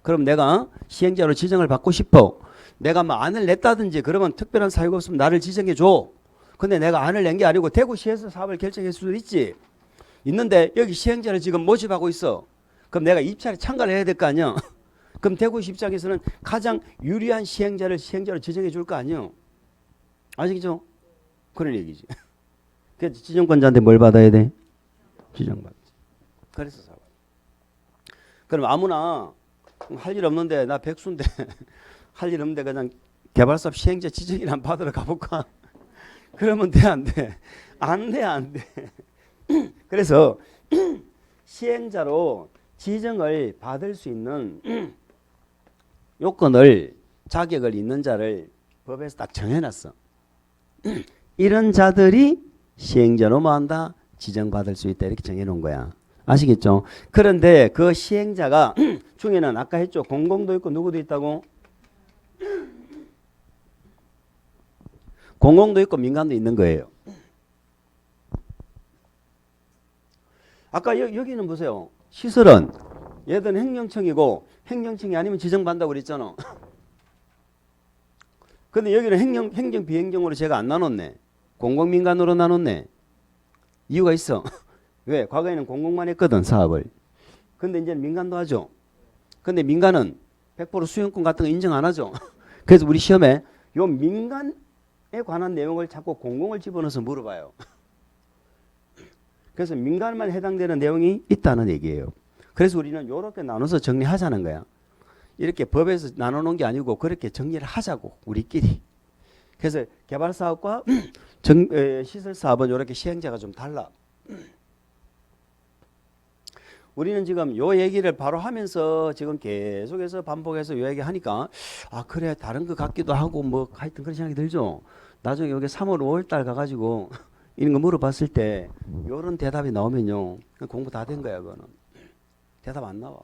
그럼 내가 시행자로 지정을 받고 싶어. 내가 뭐 안을 냈다든지 그러면 특별한 사유가 없으면 나를 지정해 줘. 근데 내가 안을 낸 게 아니고 대구시에서 사업을 결정할 수도 있지. 있는데 여기 시행자를 지금 모집하고 있어. 그럼 내가 입찰에 참가를 해야 될 거 아니야. 그럼 대구시 입장에서는 가장 유리한 시행자로 지정해 줄 거 아니에요. 아시겠죠? 그런 얘기지. 그래서 지정권자한테 뭘 받아야 돼? 지정받지. 그래서 사업. 그럼 아무나 할 일 없는데 나 백수인데 할 일 없는데 그냥 개발사업 시행자 지정이나 받으러 가볼까? 그러면 돼, 안 돼? 안 돼, 안 돼. 그래서 시행자로 지정을 받을 수 있는 요건을 자격을 있는 자를 법에서 딱 정해놨어. 이런 자들이 시행자로 뭐 한다? 지정받을 수 있다 이렇게 정해놓은 거야. 아시겠죠? 그런데 그 시행자가 중에는 아까 했죠. 공공도 있고 누구도 있다고? 공공도 있고 민간도 있는 거예요. 아까 여기는 보세요. 시설은 얘들은 행정청이고 행정청이 아니면 지정받는다고 그랬잖아. 근데 여기는 행정 비행정으로 제가 안 나눴네. 공공민간으로 나눴네. 이유가 있어. 왜? 과거에는 공공만 했거든 사업을. 근데 이제는 민간도 하죠. 근데 민간은 100% 수용권 같은 거 인정 안 하죠. 그래서 우리 시험에 요 민간에 관한 내용을 자꾸 공공을 집어넣어서 물어봐요. 그래서 민간만 해당되는 내용이 있다는 얘기예요. 그래서 우리는 이렇게 나눠서 정리하자는 거야. 이렇게 법에서 나눠놓은 게 아니고 그렇게 정리를 하자고 우리끼리. 그래서 개발사업과 시설사업은 이렇게 시행자가 좀 달라. 우리는 지금 요 얘기를 바로 하면서 지금 계속해서 반복해서 요 얘기 하니까 아 그래 다른 거 같기도 하고 뭐 하여튼 그런 생각이 들죠. 나중에 여기 3월 5월 달 가가지고 이런 거 물어봤을 때 요런 대답이 나오면요 공부 다 된 거야. 그거는 대답 안 나와.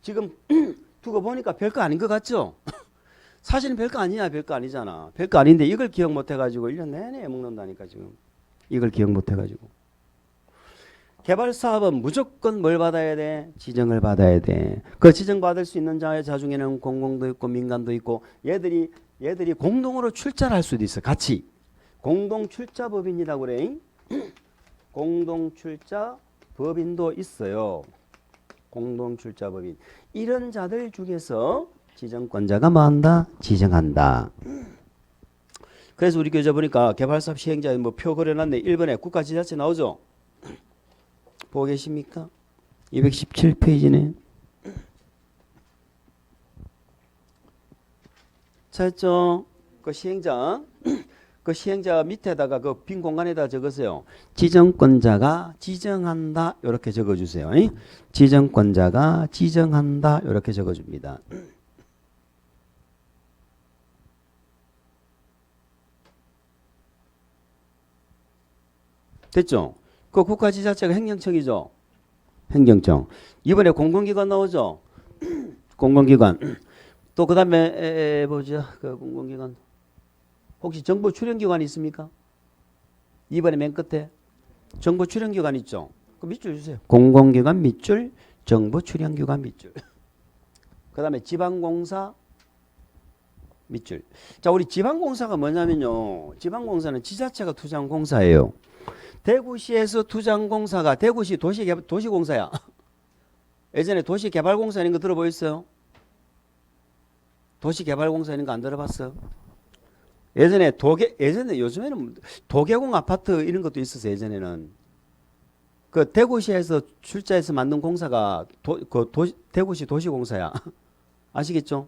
지금 두고 보니까 별거 아닌 것 같죠? 사실은 별거 아니야. 별거 아니잖아. 별거 아닌데 이걸 기억 못 해가지고 1년 내내 먹는다니까 지금. 이걸 기억 못 해가지고. 개발사업은 무조건 뭘 받아야 돼? 지정을 받아야 돼. 그 지정받을 수 있는 자 중에는 공공도 있고 민간도 있고 얘들이 공동으로 출자를 할 수도 있어. 같이. 공동출자법인이라고 그래. 공동출자법인. 법인도 있어요. 공동출자법인. 이런 자들 중에서 지정권자가 뭐한다? 지정한다. 그래서 우리 교재 보니까 개발사업 시행자의 뭐 표 그려놨네. 1번에 국가지자체 나오죠? 보고 계십니까? 217페이지네. 찾았죠? 그 시행자. 그 시행자 밑에다가 그 빈 공간에다 적으세요. 지정권자가 지정한다. 이렇게 적어주세요. 지정권자가 지정한다. 이렇게 적어줍니다. 됐죠? 그 국가지자체가 행정청이죠. 행정청. 이번에 공공기관 나오죠. 공공기관. 또 그다음에 보죠. 그 공공기관. 혹시 정보 출연기관 있습니까? 이번에 맨 끝에 정보 출연기관 있죠. 그 밑줄 주세요. 공공기관 밑줄, 정보 출연기관 밑줄. 그다음에 지방공사 밑줄. 자, 우리 지방공사가 뭐냐면요. 지방공사는 지자체가 투자한 공사예요. 대구시에서 투자한 공사가 대구시 도시공사야. 예전에 도시개발공사 이런 거 들어보셨어요? 도시개발공사 이런 거 안 들어봤어? 예전에 요즘에는 도계공 아파트 이런 것도 있었어요. 예전에는 그 대구시에서 출자해서 만든 공사가 대구시 도시공사야. 아시겠죠?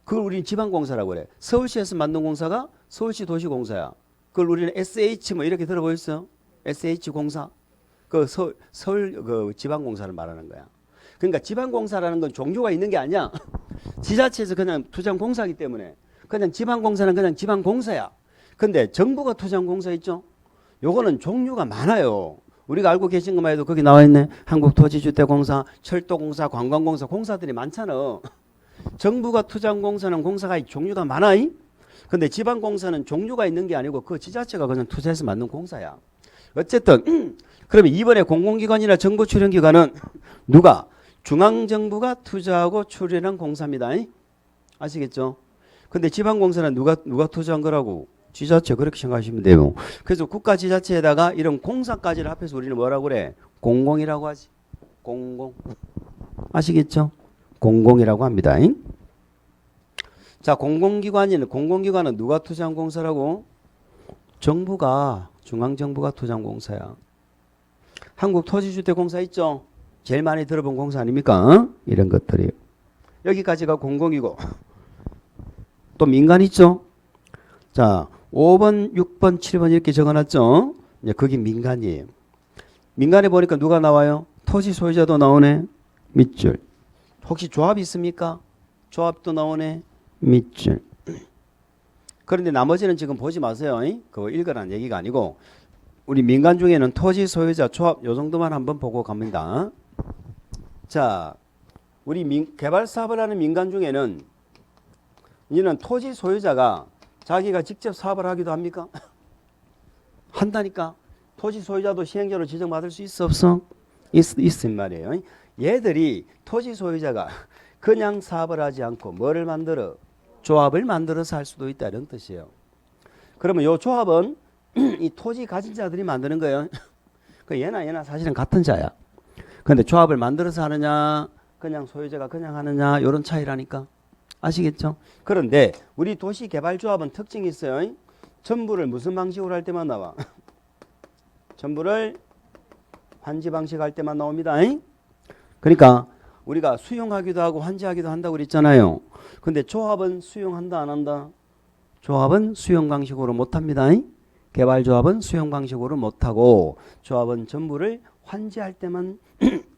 그걸 우리는 지방공사라고 그래. 서울시에서 만든 공사가 서울시 도시공사야. 그걸 우리는 SH 뭐 이렇게 들어보셨어요? SH 공사. 그 서울 그 지방공사를 말하는 거야. 그러니까 지방공사라는 건 종류가 있는 게 아니야. 지자체에서 그냥 투자한 공사이기 때문에 그냥 지방공사는 그냥 지방공사야. 근데 정부가 투자한 공사 있죠? 요거는 종류가 많아요. 우리가 알고 계신 것만 해도 거기 나와 있네. 한국토지주택공사, 철도공사, 관광공사, 공사들이 많잖아. 정부가 투자한 공사는 공사가 종류가 많아. 근데 지방공사는 종류가 있는 게 아니고 그 지자체가 그냥 투자해서 만든 공사야. 어쨌든 그러면 이번에 공공기관이나 정부 출연기관은 누가? 중앙정부가 투자하고 출연한 공사입니다. 아시겠죠? 근데 지방공사는 누가 투자한 거라고? 지자체. 그렇게 생각하시면 돼요. 그래서 국가지자체에다가 이런 공사까지를 합해서 우리는 뭐라고 그래? 공공이라고 하지. 공공. 아시겠죠? 공공이라고 합니다. 자, 공공기관은 누가 투자한 공사라고? 정부가, 중앙정부가 투자한 공사야. 한국토지주택공사 있죠? 제일 많이 들어본 공사 아닙니까? 이런 것들이요. 여기까지가 공공이고 또 민간 있죠? 자, 5번, 6번, 7번 이렇게 적어놨죠? 이제 그게 민간이에요. 민간에 보니까 누가 나와요? 토지 소유자도 나오네. 밑줄. 혹시 조합 있습니까? 조합도 나오네. 밑줄. 그런데 나머지는 지금 보지 마세요. 그거 읽으라는 얘기가 아니고 우리 민간 중에는 토지 소유자, 조합 요 정도만 한번 보고 갑니다. 자, 우리 개발 사업을 하는 민간 중에는 이는 토지 소유자가 자기가 직접 사업을 하기도 합니까? 한다니까. 토지 소유자도 시행자로 지정받을 수 있어 없어? 있은 말이에요. 얘들이 토지 소유자가 그냥 사업을 하지 않고 뭐를 만들어? 조합을 만들어서 할 수도 있다 이런 뜻이에요. 그러면 이 조합은 이 토지 가진 자들이 만드는 거예요. 그 얘나 사실은 같은 자야. 근데 조합을 만들어서 하느냐 그냥 소유자가 그냥 하느냐 이런 차이라니까. 아시겠죠? 그런데 우리 도시개발조합은 특징이 있어요. 전부를 무슨 방식으로 할 때만 나와? 전부를 환지 방식 할 때만 나옵니다. 그러니까 우리가 수용하기도 하고 환지하기도 한다고 그랬잖아요. 근데 조합은 수용한다 안 한다? 조합은 수용 방식으로 못합니다. 개발조합은 수용 방식으로 못하고 조합은 전부를 환지할 때만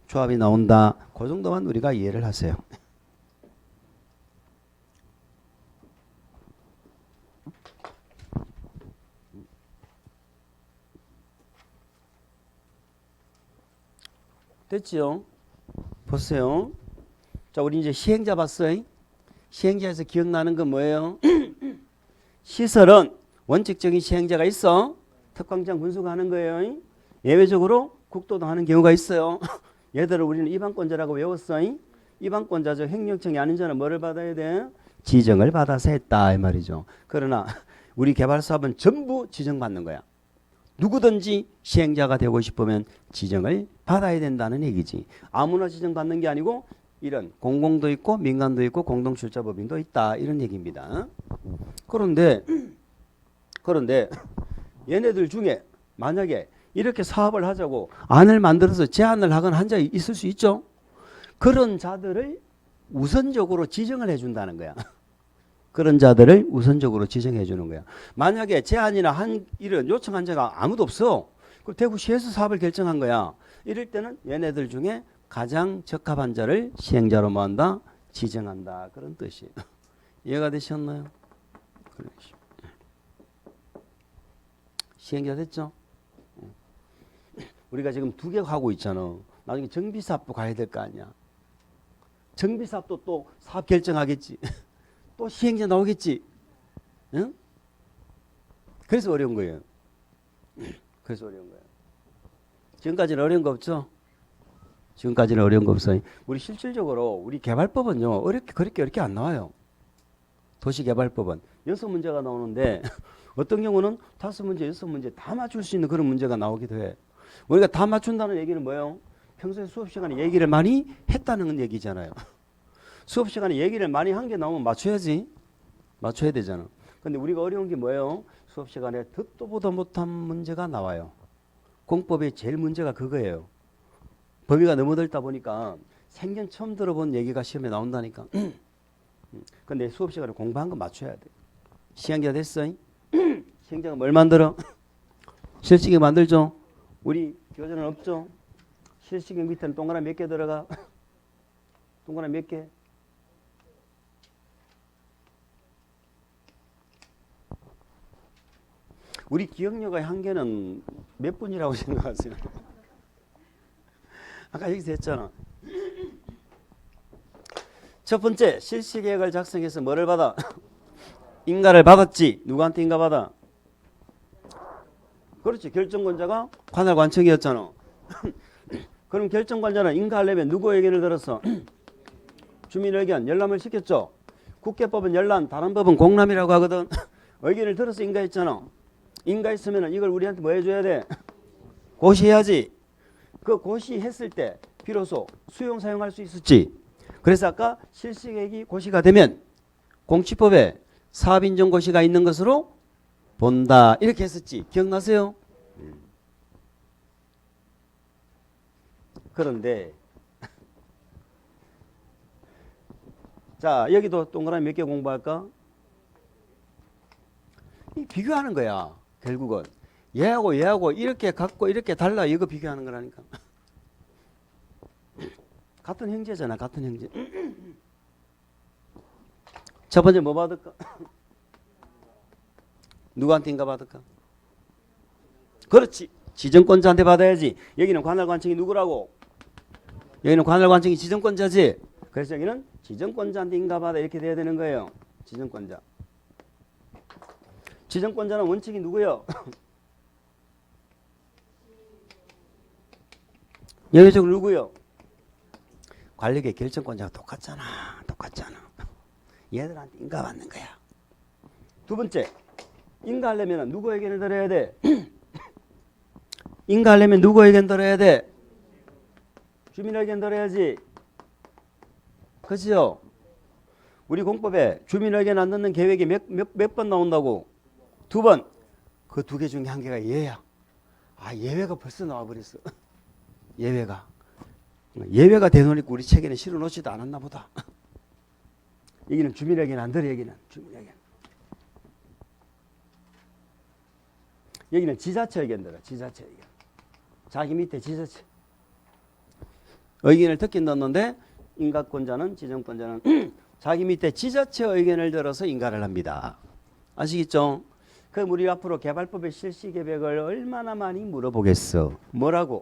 조합이 나온다. 그 정도만 우리가 이해를 하세요. 됐지요? 보세요. 자, 우리 이제 시행자 봤어요. 시행자에서 기억나는 건 뭐예요? 시설은 원칙적인 시행자가 있어. 특광장 군수가 하는 거예요. 예외적으로 국도도 하는 경우가 있어요. 얘들을 우리는 이방권자라고 외웠어. 이방권자죠. 행정청이 아닌 자는 뭐를 받아야 돼? 지정을 받아서 했다 이 말이죠. 그러나 우리 개발사업은 전부 지정받는 거야. 누구든지 시행자가 되고 싶으면 지정을 받아야 된다는 얘기지. 아무나 지정받는 게 아니고 이런 공공도 있고 민간도 있고 공동출자법인도 있다 이런 얘기입니다. 그런데 얘네들 중에 만약에 이렇게 사업을 하자고 안을 만들어서 제안을 하거나 한 자 있을 수 있죠. 그런 자들을 우선적으로 지정을 해준다는 거야. 그런 자들을 우선적으로 지정해 주는 거야. 만약에 제안이나 한 이런 요청한 자가 아무도 없어. 그 대구시에서 사업을 결정한 거야. 이럴 때는 얘네들 중에 가장 적합한 자를 시행자로 뭐 한다? 지정한다. 그런 뜻이에요. 이해가 되셨나요? 시행자 됐죠? 우리가 지금 2개 하고 있잖아. 나중에 정비사업도 가야 될 거 아니야. 정비사업도 또 사업 결정하겠지. 또 시행자 나오겠지. 응? 그래서 어려운 거예요. 그래서 어려운 거예요. 지금까지는 어려운 거 없죠? 지금까지는 어려운 거 없어요. 우리 실질적으로 우리 개발법은요. 그렇게 어렵게 안 나와요. 도시개발법은 6문제가 나오는데 어떤 경우는 5문제, 6문제 다 맞출 수 있는 그런 문제가 나오기도 해. 우리가 다 맞춘다는 얘기는 뭐예요? 평소에 수업 시간에 얘기를 많이 했다는 얘기잖아요. 수업 시간에 얘기를 많이 한 게 나오면 맞춰야지. 맞춰야 되잖아. 근데 우리가 어려운 게 뭐예요? 수업 시간에 듣도 보도 못한 문제가 나와요. 공법의 제일 문제가 그거예요. 범위가 너무 넓다 보니까 생전 처음 들어본 얘기가 시험에 나온다니까. 근데 수업 시간에 공부한 거 맞춰야 돼. 시행자 됐어? 시행자가 뭘 만들어? 실시경 만들죠? 우리 교재는 없죠? 실시경 밑에는 동그라미 몇 개 들어가? 동그라미 몇 개? 우리 기억력의 한계는 몇 분이라고 생각하세요? 아까 여기서 했잖아. 첫 번째, 실시계획을 작성해서 뭐를 받아? 인가를 받았지. 누구한테 인가 받아? 그렇지. 결정권자가 관할관청이었잖아. 그럼 결정권자는 인가하려면 누구 의견을 들었어? 주민 의견, 열람을 시켰죠. 국회법은 열람, 다른 법은 공람이라고 하거든. 의견을 들어서 인가했잖아. 인가했으면 이걸 우리한테 뭐 해줘야 돼? 고시해야지. 그 고시했을 때 비로소 수용 사용할 수 있었지. 그래서 아까 실시계획이 고시가 되면 공취법에 사업인정고시가 있는 것으로 본다. 이렇게 했었지. 기억나세요? 그런데 자 여기도 동그라미 몇 개 공부할까? 비교하는 거야. 결국은 얘하고 이렇게 같고 이렇게 달라. 이거 비교하는 거라니까. 같은 형제잖아. 같은 형제. 첫 번째 뭐 받을까? 누구한테 인가 받을까? 그렇지. 지정권자한테 받아야지. 여기는 관할관청이 누구라고? 여기는 관할관청이 지정권자지. 그래서 여기는 지정권자한테 인가 받아 이렇게 돼야 되는 거예요. 지정권자. 지정권자는 원칙이 누구예요? 여기적으로 누구예요? 관리계 결정권자가 똑같잖아. 얘들한테 인가 받는 거야. 두 번째, 인가하려면 누구 의견을 들어야 돼? 인가하려면 누구 의견 들어야 돼? 주민 의견 들어야지. 그죠? 우리 공법에 주민 의견 안 듣는 계획이 몇 번 나온다고? 2번. 그 2개 중에 한 개가 얘야. 아, 예외가 벌써 나와버렸어. 예외가 대놓으니까 우리 책에는 실어놓지도 않았나 보다. 여기는 주민 의견 안 들어. 여기는 주민 의견. 여기는 지자체 의견 들어. 지자체 의견. 자기 밑에 지자체 의견을 듣긴 넣는데 인가권자는 지정권자는 자기 밑에 지자체 의견을 들어서 인가를 합니다. 아시겠죠? 그럼 우리 앞으로 개발법의 실시계획을 얼마나 많이 물어보겠어. 뭐라고?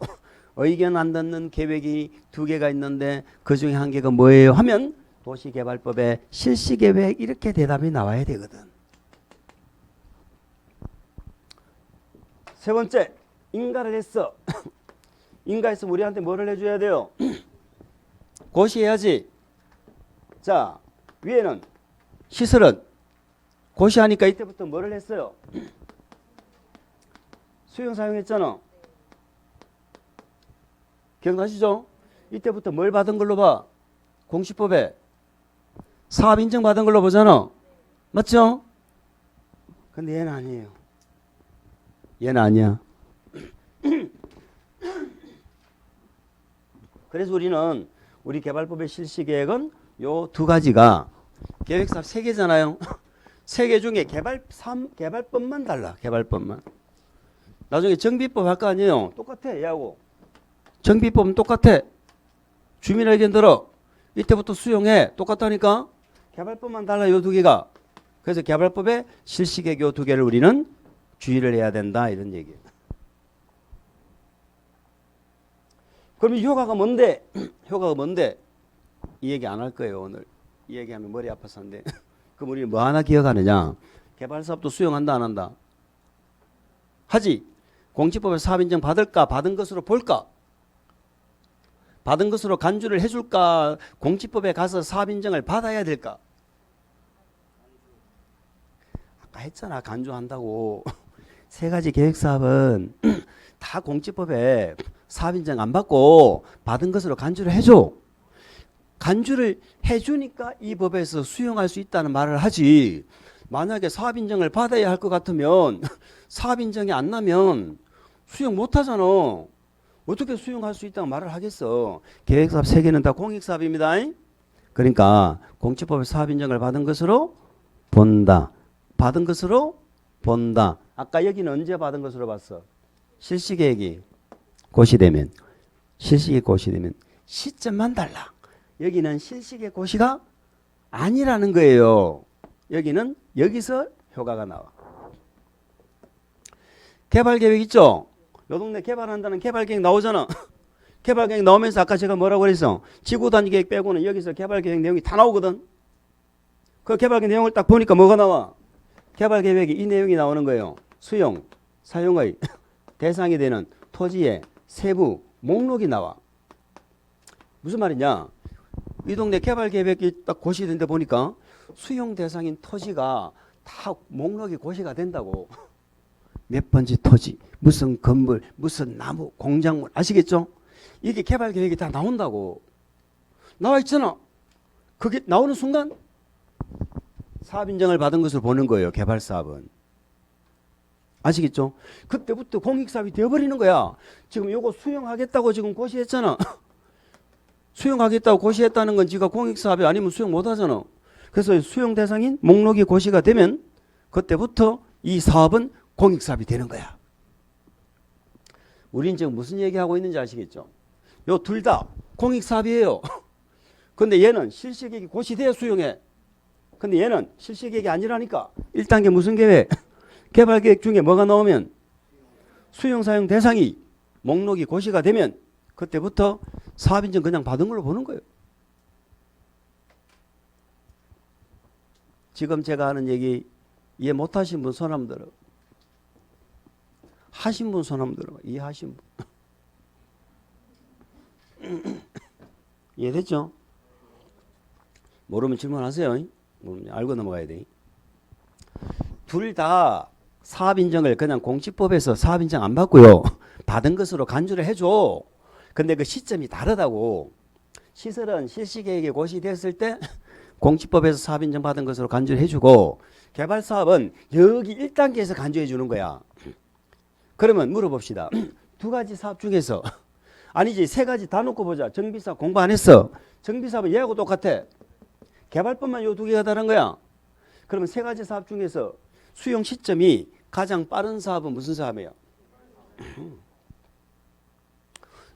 의견 안 듣는 계획이 2개가 있는데 그중에 한 개가 뭐예요? 하면 도시개발법의 실시계획 이렇게 대답이 나와야 되거든. 세 번째, 인가를 했어. 인가했으면 우리한테 뭐를 해줘야 돼요? 고시해야지. 자, 위에는 시설은 고시하니까 이때부터 뭐를 했어요? 수용 사용했잖아. 기억나시죠? 이때부터 뭘 받은 걸로 봐? 공시법에 사업 인증 받은 걸로 보잖아. 맞죠? 근데 얘는 아니에요. 얘는 아니야. 그래서 우리는 우리 개발법의 실시계획은 요 두 가지가 계획사업 3개잖아요. 3개 중에 개발법만 달라. 개발법만. 나중에 정비법 할 거 아니에요. 똑같아. 얘하고. 정비법은 똑같아. 주민 의견 들어. 이때부터 수용해. 똑같다니까. 개발법만 달라. 요 두 개가. 그래서 개발법의 실시계획 요 두 개를 우리는 주의를 해야 된다. 이런 얘기예요. 그럼 이 효과가 뭔데? 효과가 뭔데? 이 얘기 안 할 거예요. 오늘. 이 얘기하면 머리 아파서 한데. 그럼 우리는 뭐 하나 기억하느냐? 개발사업도 수용한다 안 한다? 하지. 공시법에서 사업인증 받을까? 받은 것으로 볼까? 받은 것으로 간주를 해줄까? 공시법에 가서 사업인증을 받아야 될까? 아까 했잖아. 간주한다고. 3가지 계획사업은 다 공시법에 사업인증 안 받고 받은 것으로 간주를 해줘. 간주를 해주니까 이 법에서 수용할 수 있다는 말을 하지. 만약에 사업인증을 받아야 할 것 같으면 사업인증이 안 나면 수용 못 하잖아. 어떻게 수용할 수 있다고 말을 하겠어. 계획사업 3개는 다 공익사업입니다. 그러니까 공시법에 사업인증을 받은 것으로 본다. 받은 것으로 본다. 아까 여기는 언제 받은 것으로 봤어? 실시계획이 고시되면. 실시계획 고시되면 시점만 달라. 여기는 실시계획 고시가 아니라는 거예요. 여기는 여기서 효과가 나와. 개발계획 있죠? 요 동네 개발한다는 개발계획 나오잖아. 개발계획 나오면서 아까 제가 뭐라고 그랬어? 지구단위계획 빼고는 여기서 개발계획 내용이 다 나오거든. 그 개발계획 내용을 딱 보니까 뭐가 나와? 개발계획이 이 내용이 나오는 거예요. 수용, 사용의 대상이 되는 토지의 세부 목록이 나와. 무슨 말이냐? 이 동네 개발계획이 딱 고시된 데 보니까 수용 대상인 토지가 다 목록이 고시가 된다고. 몇 번지 토지, 무슨 건물, 무슨 나무, 공작물 아시겠죠? 이게 개발계획이 다 나온다고. 나와 있잖아. 그게 나오는 순간 사업인증을 받은 것을 보는 거예요. 개발사업은. 아시겠죠? 그때부터 공익사업이 되어버리는 거야. 지금 요거 수용하겠다고 지금 고시했잖아. 수용하겠다고 고시했다는 건 지가 공익사업이 아니면 수용 못하잖아. 그래서 수용 대상인 목록이 고시가 되면 그때부터 이 사업은 공익사업이 되는 거야. 우린 지금 무슨 얘기하고 있는지 아시겠죠? 요 둘 다 공익사업이에요. 근데 얘는 실시계획이 고시돼야 수용해. 근데 얘는 실시계획이 아니라니까. 1단계 무슨 계획? 개발계획 중에 뭐가 나오면 수용사용 대상이 목록이 고시가 되면 그때부터 사업인증 그냥 받은 걸로 보는 거예요. 지금 제가 하는 얘기 이해 못하신 분 손 한번 들어. 하신 분 손 한번 들어. 이해하신 분. 이해됐죠? 모르면 질문하세요. 모르면 알고 넘어가야 돼. 둘 다 사업인증을 그냥 공시법에서 사업인증 안 받고요. 받은 것으로 간주를 해줘. 근데 그 시점이 다르다고. 시설은 실시계획이 고시됐을 때 공시법에서 사업인증 받은 것으로 간주를 해주고, 개발사업은 여기 1단계에서 간주해 주는 거야. 그러면 물어봅시다. 2가지 사업 중에서 아니지 3가지 다 놓고 보자. 정비사업 공부 안 했어. 정비사업은 얘하고 똑같아. 개발법만 요 2개가 다른 거야. 그러면 3가지 사업 중에서 수용 시점이 가장 빠른 사업은 무슨 사업이에요?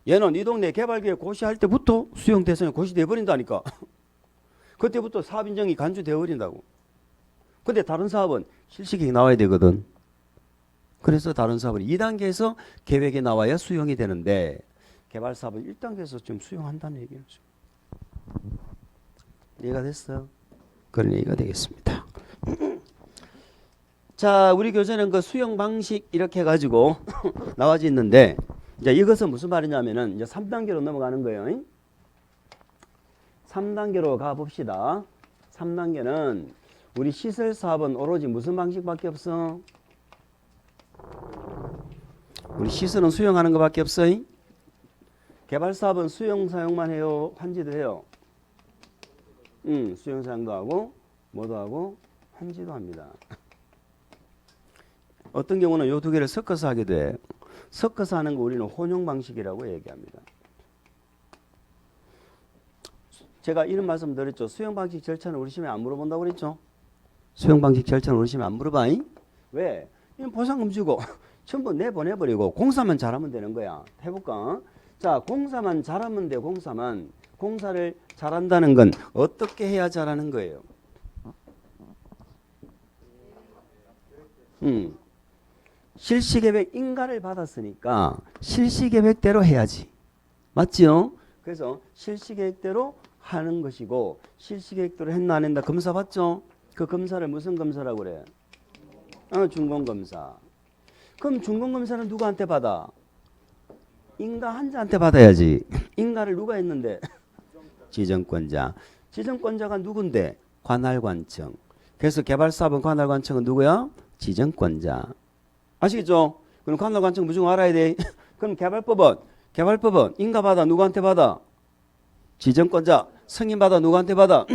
얘는 이 동네 개발계획 고시할 때부터 수용 대상이 고시돼 버린다니까. 그때부터 사업 인정이 간주되어 버린다고. 근데 다른 사업은 실시계획이 나와야 되거든. 그래서 다른 사업은 2단계에서 계획이 나와야 수용이 되는데 개발 사업은 1단계에서 좀 수용한다는 얘기죠. 이해가 됐어? 그런 얘기가 되겠습니다. 자, 우리 교재는 그 수용 방식 이렇게 해가지고 나와져 있는데, 이제 이것은 무슨 말이냐면은 이제 3단계로 넘어가는 거예요. 3단계로 가봅시다. 3단계는 우리 시설 사업은 오로지 무슨 방식밖에 없어? 우리 시설은 수용하는 것밖에 없어요. 개발사업은 수용 사용만 해요? 환지도 해요? 수용 사용도 하고 뭐도 하고 환지도 합니다. 어떤 경우는 이 두 개를 섞어서 하게 돼. 섞어서 하는 거 우리는 혼용 방식이라고 얘기합니다. 제가 이런 말씀 드렸죠. 수용 방식 절차는 우리 시험에 안 물어본다고 그랬죠. 수용 방식 절차는 우리 시험에 안 물어봐. 왜? 이건 보상금 주고 전부 내보내버리고 공사만 잘하면 되는 거야. 해볼까? 자, 공사만 잘하면 돼. 공사만. 공사를 잘한다는 건 어떻게 해야 잘하는 거예요? 실시계획 인가를 받았으니까 실시계획대로 해야지. 맞죠? 그래서 실시계획대로 하는 것이고, 실시계획대로 했나 안 했나 검사 받죠? 그 검사를 무슨 검사라고 그래? 준공검사. 그럼 준공검사는 누구한테 받아? 인가 한자한테 받아야지. 인가를 누가 했는데? 지정권자. 지정권자가 누군데? 관할관청. 그래서 개발사업은 관할관청은 누구야? 지정권자. 아시겠죠? 그럼 관할관청 무조건 알아야 돼. 그럼 개발법은 인가 받아 누구한테 받아? 지정권자. 승인 받아 누구한테 받아?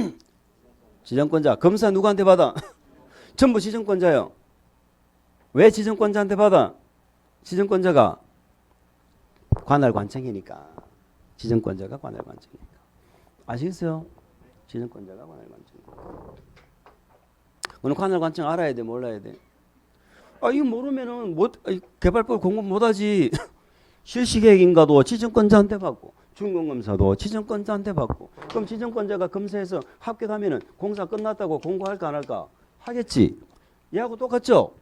지정권자. 검사 누구한테 받아? 전부 지정권자요. 왜 지정권자한테 받아? 지정권자가 관할관청이니까. 지정권자가 관할관청이니까. 아시겠어요? 지정권자가 관할관청이니까. 오늘 관할관청 알아야 돼, 몰라야 돼? 이거 모르면은 개발법 공부 못하지. 실시계획인가도 지정권자한테 받고, 준공검사도 지정권자한테 받고. 그럼 지정권자가 검사해서 합격하면은 공사 끝났다고 공고할까 안 할까? 하겠지. 얘하고 똑같죠?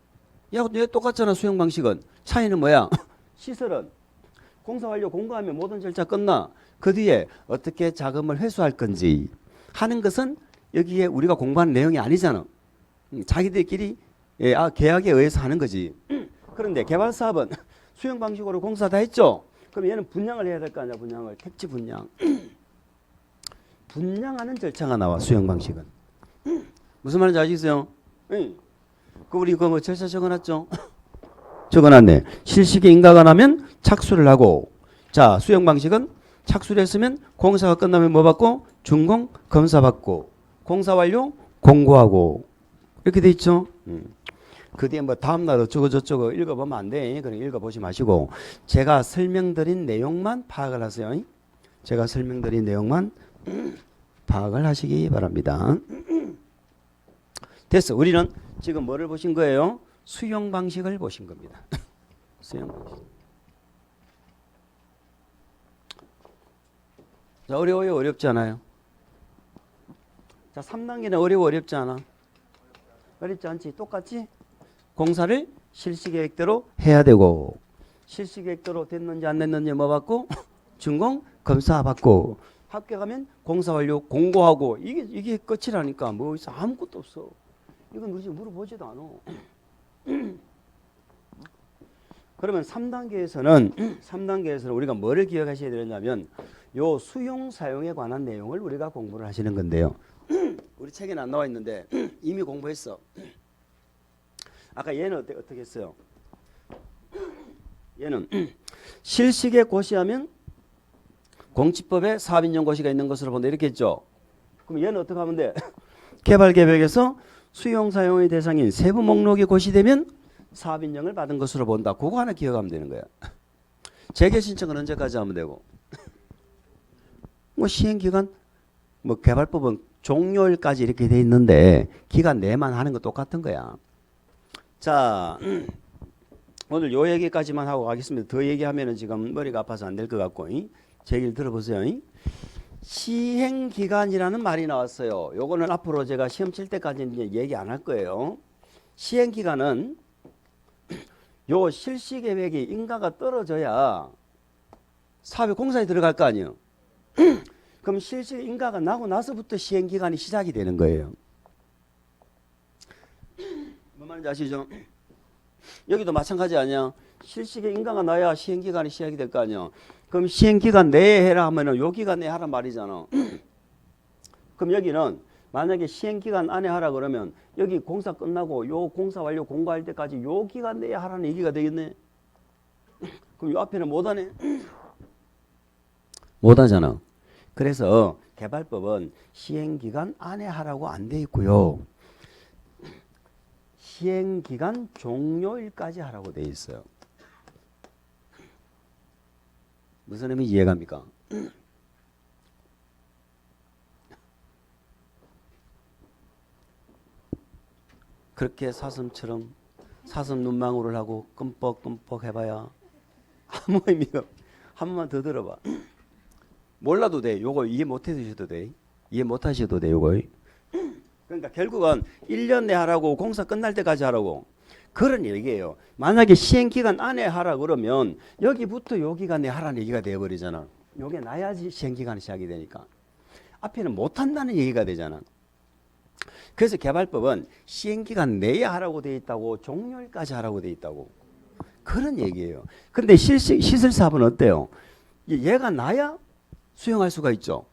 얘하고 똑같잖아. 수용 방식은. 차이는 뭐야? 시설은 공사 완료 공고하면 모든 절차 끝나. 그 뒤에 어떻게 자금을 회수할 건지 하는 것은 여기에 우리가 공부하는 내용이 아니잖아. 자기들끼리 계약에 의해서 하는 거지. 그런데 개발사업은 수용 방식으로 공사 다 했죠. 그럼 얘는 분양을 해야 될 거 아니야. 분양을. 택지 분양. 분양하는 절차가 나와. 수용 방식은. 무슨 말인지 아시겠어요? 우리 그거 절차 적어놨죠? 적어놨네. 실시계 인가가 나면 착수를 하고, 자, 수용 방식은 착수를 했으면 공사가 끝나면 뭐 받고? 준공 검사 받고, 공사 완료 공고하고. 이렇게 돼 있죠? 그 뒤에 뭐 다음날 어쩌고 읽어보면 안 돼. 그냥 읽어보지 마시고 제가 설명드린 내용만 파악을 하세요. 제가 설명드린 내용만 파악을 하시기 바랍니다. 됐어. 우리는 지금 뭐를 보신 거예요? 수용 방식을 보신 겁니다. 수용 방식. 자, 어려워요? 어렵지 않아요? 자, 3단계는 어렵지 않아? 어렵지 않지? 똑같지? 공사를 실시계획대로 해야 되고, 실시계획대로 됐는지 안 됐는지 뭐 받고? 준공 검사 받고, 합격하면 공사 완료 공고하고. 이게 끝이라니까. 뭐 있어? 아무것도 없어. 이건 우리 지금 물어보지도 않아. 그러면 3단계에서는 우리가 뭐를 기억하셔야 되냐면 요 수용 사용에 관한 내용을 우리가 공부를 하시는 건데요. 우리 책에는 안 나와 있는데 이미 공부했어. 아까 얘는 어떻게 했어요? 얘는 실시계 고시하면 공지법에 사업인정 고시가 있는 것으로 본다 이렇게 했죠. 그럼 얘는 어떻게 하면 돼? 개발계획에서 수용 사용의 대상인 세부 목록이 고시되면 사업인정을 받은 것으로 본다. 그거 하나 기억하면 되는 거야. 재개 신청은 언제까지 하면 되고? 뭐 시행기간, 뭐 개발법은 종료일까지 이렇게 돼 있는데 기간 내만 하는 거 똑같은 거야. 자, 오늘 요 얘기까지만 하고 가겠습니다. 더 얘기하면은 지금 머리가 아파서 안 될 것 같고, 제 얘기를 들어보세요. 시행기간이라는 말이 나왔어요. 요거는 앞으로 제가 시험 칠 때까지는 얘기 안 할 거예요. 시행기간은 요 실시계획이 인가가 떨어져야 사업에 공사에 들어갈 거 아니에요. 그럼 실시 인가가 나고 나서부터 시행기간이 시작이 되는 거예요. 뭔 말인지 아시죠? 여기도 마찬가지 아니야. 실시계 인가가 나야 시행기간이 시작이 될 거 아니야. 그럼 시행기간 내에 해라 하면은 요 기간 내에 하란 말이잖아. 그럼 여기는 만약에 시행기간 안에 하라 그러면 여기 공사 끝나고 요 공사 완료 공고할 때까지 요 기간 내에 하라는 얘기가 되겠네. 그럼 요 앞에는 못하네. 못하잖아. 그래서 개발법은 시행기간 안에 하라고 안 돼 있고요. 시행기간 종료일까지 하라고 돼 있어요. 무슨 의미 이해갑니까? 그렇게 사슴처럼 사슴 눈망울을 하고 끔뻑끔뻑 해봐야 아무 의미가. 한 번만 더 들어봐. 몰라도 돼. 요거 이해 못 해주셔도 돼. 이해 못 하셔도 돼. 요거. 그러니까 결국은 1년 내 하라고 공사 끝날 때까지 하라고. 그런 얘기예요. 만약에 시행기간 안에 하라 그러면 여기부터 요 기간에 하라는 얘기가 되어버리잖아. 요게 나야지 시행기간이 시작이 되니까. 앞에는 못한다는 얘기가 되잖아. 그래서 개발법은 시행기간 내에 하라고 돼 있다고 종료일까지 하라고 돼 있다고. 그런 얘기예요. 근데 시설사업은 어때요? 얘가 나야 수용할 수가 있죠.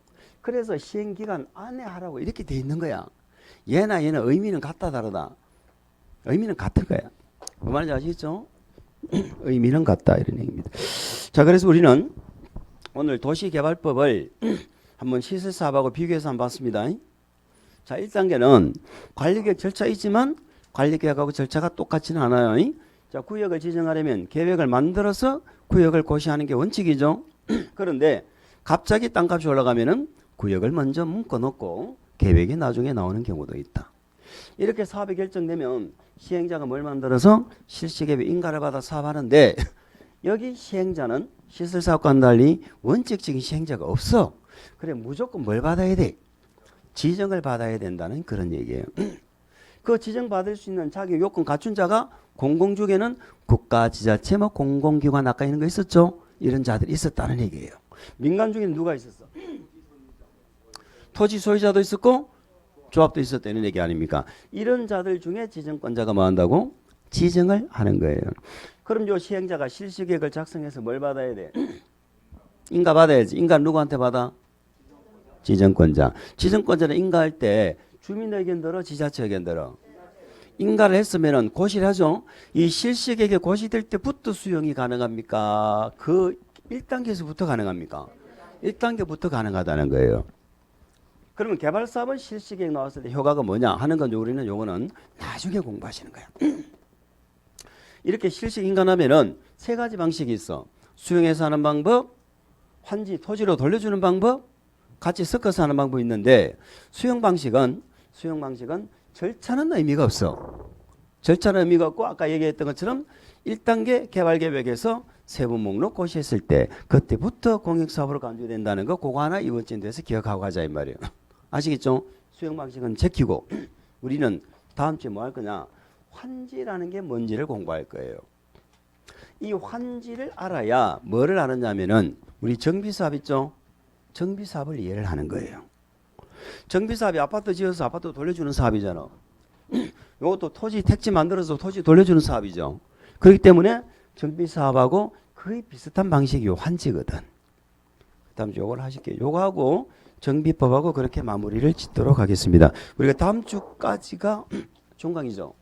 그래서 시행기간 안에 하라고 이렇게 돼 있는 거야. 얘나 얘는 의미는 같다 다르다. 의미는 같은 거야. 그 말인지 아시겠죠? 의미는 같다 이런 얘기입니다. 자, 그래서 우리는 오늘 도시개발법을 한번 시설사업하고 비교해서 한번 봤습니다. 자, 1단계는 관리계획 절차 있지만 관리계획하고 절차가 똑같지는 않아요. 자, 구역을 지정하려면 계획을 만들어서 구역을 고시하는 게 원칙이죠. 그런데 갑자기 땅값이 올라가면은 구역을 먼저 묶어놓고 계획이 나중에 나오는 경우도 있다. 이렇게 사업이 결정되면 시행자가 뭘 만들어서 실시계획 인가를 받아 사업하는데 여기 시행자는 시설사업과는 달리 원칙적인 시행자가 없어. 그래 무조건 뭘 받아야 돼? 지정을 받아야 된다는 그런 얘기예요. 그 지정받을 수 있는 자격 요건 갖춘 자가 공공주계는 국가, 지자체, 뭐 공공기관 아까 있는 거 있었죠? 이런 자들이 있었다는 얘기예요. 민간 중에는 누가 있었어? 토지 소유자도 있었고 조합도 있었다는 얘기 아닙니까? 이런 자들 중에 지정권자가 뭐 한다고? 지정을 하는 거예요. 그럼 요 시행자가 실시계획을 작성해서 뭘 받아야 돼? 인가 받아야지. 인가 누구한테 받아? 지정권자. 지정권자는 인가할 때 주민 의견 들어, 지자체 의견 들어. 인가를 했으면은 고시를 하죠. 이 실시계획이 고시될 때부터 수용이 가능합니까? 그 1단계에서부터 가능합니까? 1단계부터 가능하다는 거예요. 그러면 개발사업은 실시계획 나왔을 때 효과가 뭐냐 하는 건 우리는 요거는 나중에 공부하시는 거야. 이렇게 실시 인가하면은 세 가지 방식이 있어. 수용해서 하는 방법, 환지 토지로 돌려주는 방법, 같이 섞어서 하는 방법이 있는데 수용 방식은 절차는 의미가 없어. 절차는 의미가 없고 아까 얘기했던 것처럼 1단계 개발계획에서 세부 목록 고시했을 때 그때부터 공익사업으로 간주된다는 거 그거 하나 이번 진도에서 기억하고 가자 이 말이에요. 아시겠죠? 수용 방식은 제키고 우리는 다음 주에 뭐 할 거냐? 환지라는 게 뭔지를 공부할 거예요. 이 환지를 알아야 뭐를 아느냐면은 우리 정비사업 있죠? 정비사업을 이해를 하는 거예요. 정비사업이 아파트 지어서 아파트 돌려주는 사업이잖아. 이것도 토지 택지 만들어서 토지 돌려주는 사업이죠. 그렇기 때문에 정비사업하고 거의 비슷한 방식이 환지거든. 다음 주 요걸 하실게요. 요거하고 정비법하고 그렇게 마무리를 짓도록 하겠습니다. 우리가 다음 주까지가 종강이죠.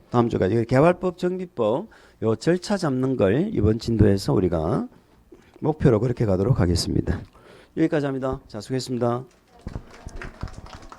다음 주까지 개발법, 정비법 요 절차 잡는 걸 이번 진도에서 우리가 목표로 그렇게 가도록 하겠습니다. 여기까지 합니다. 자, 수고했습니다.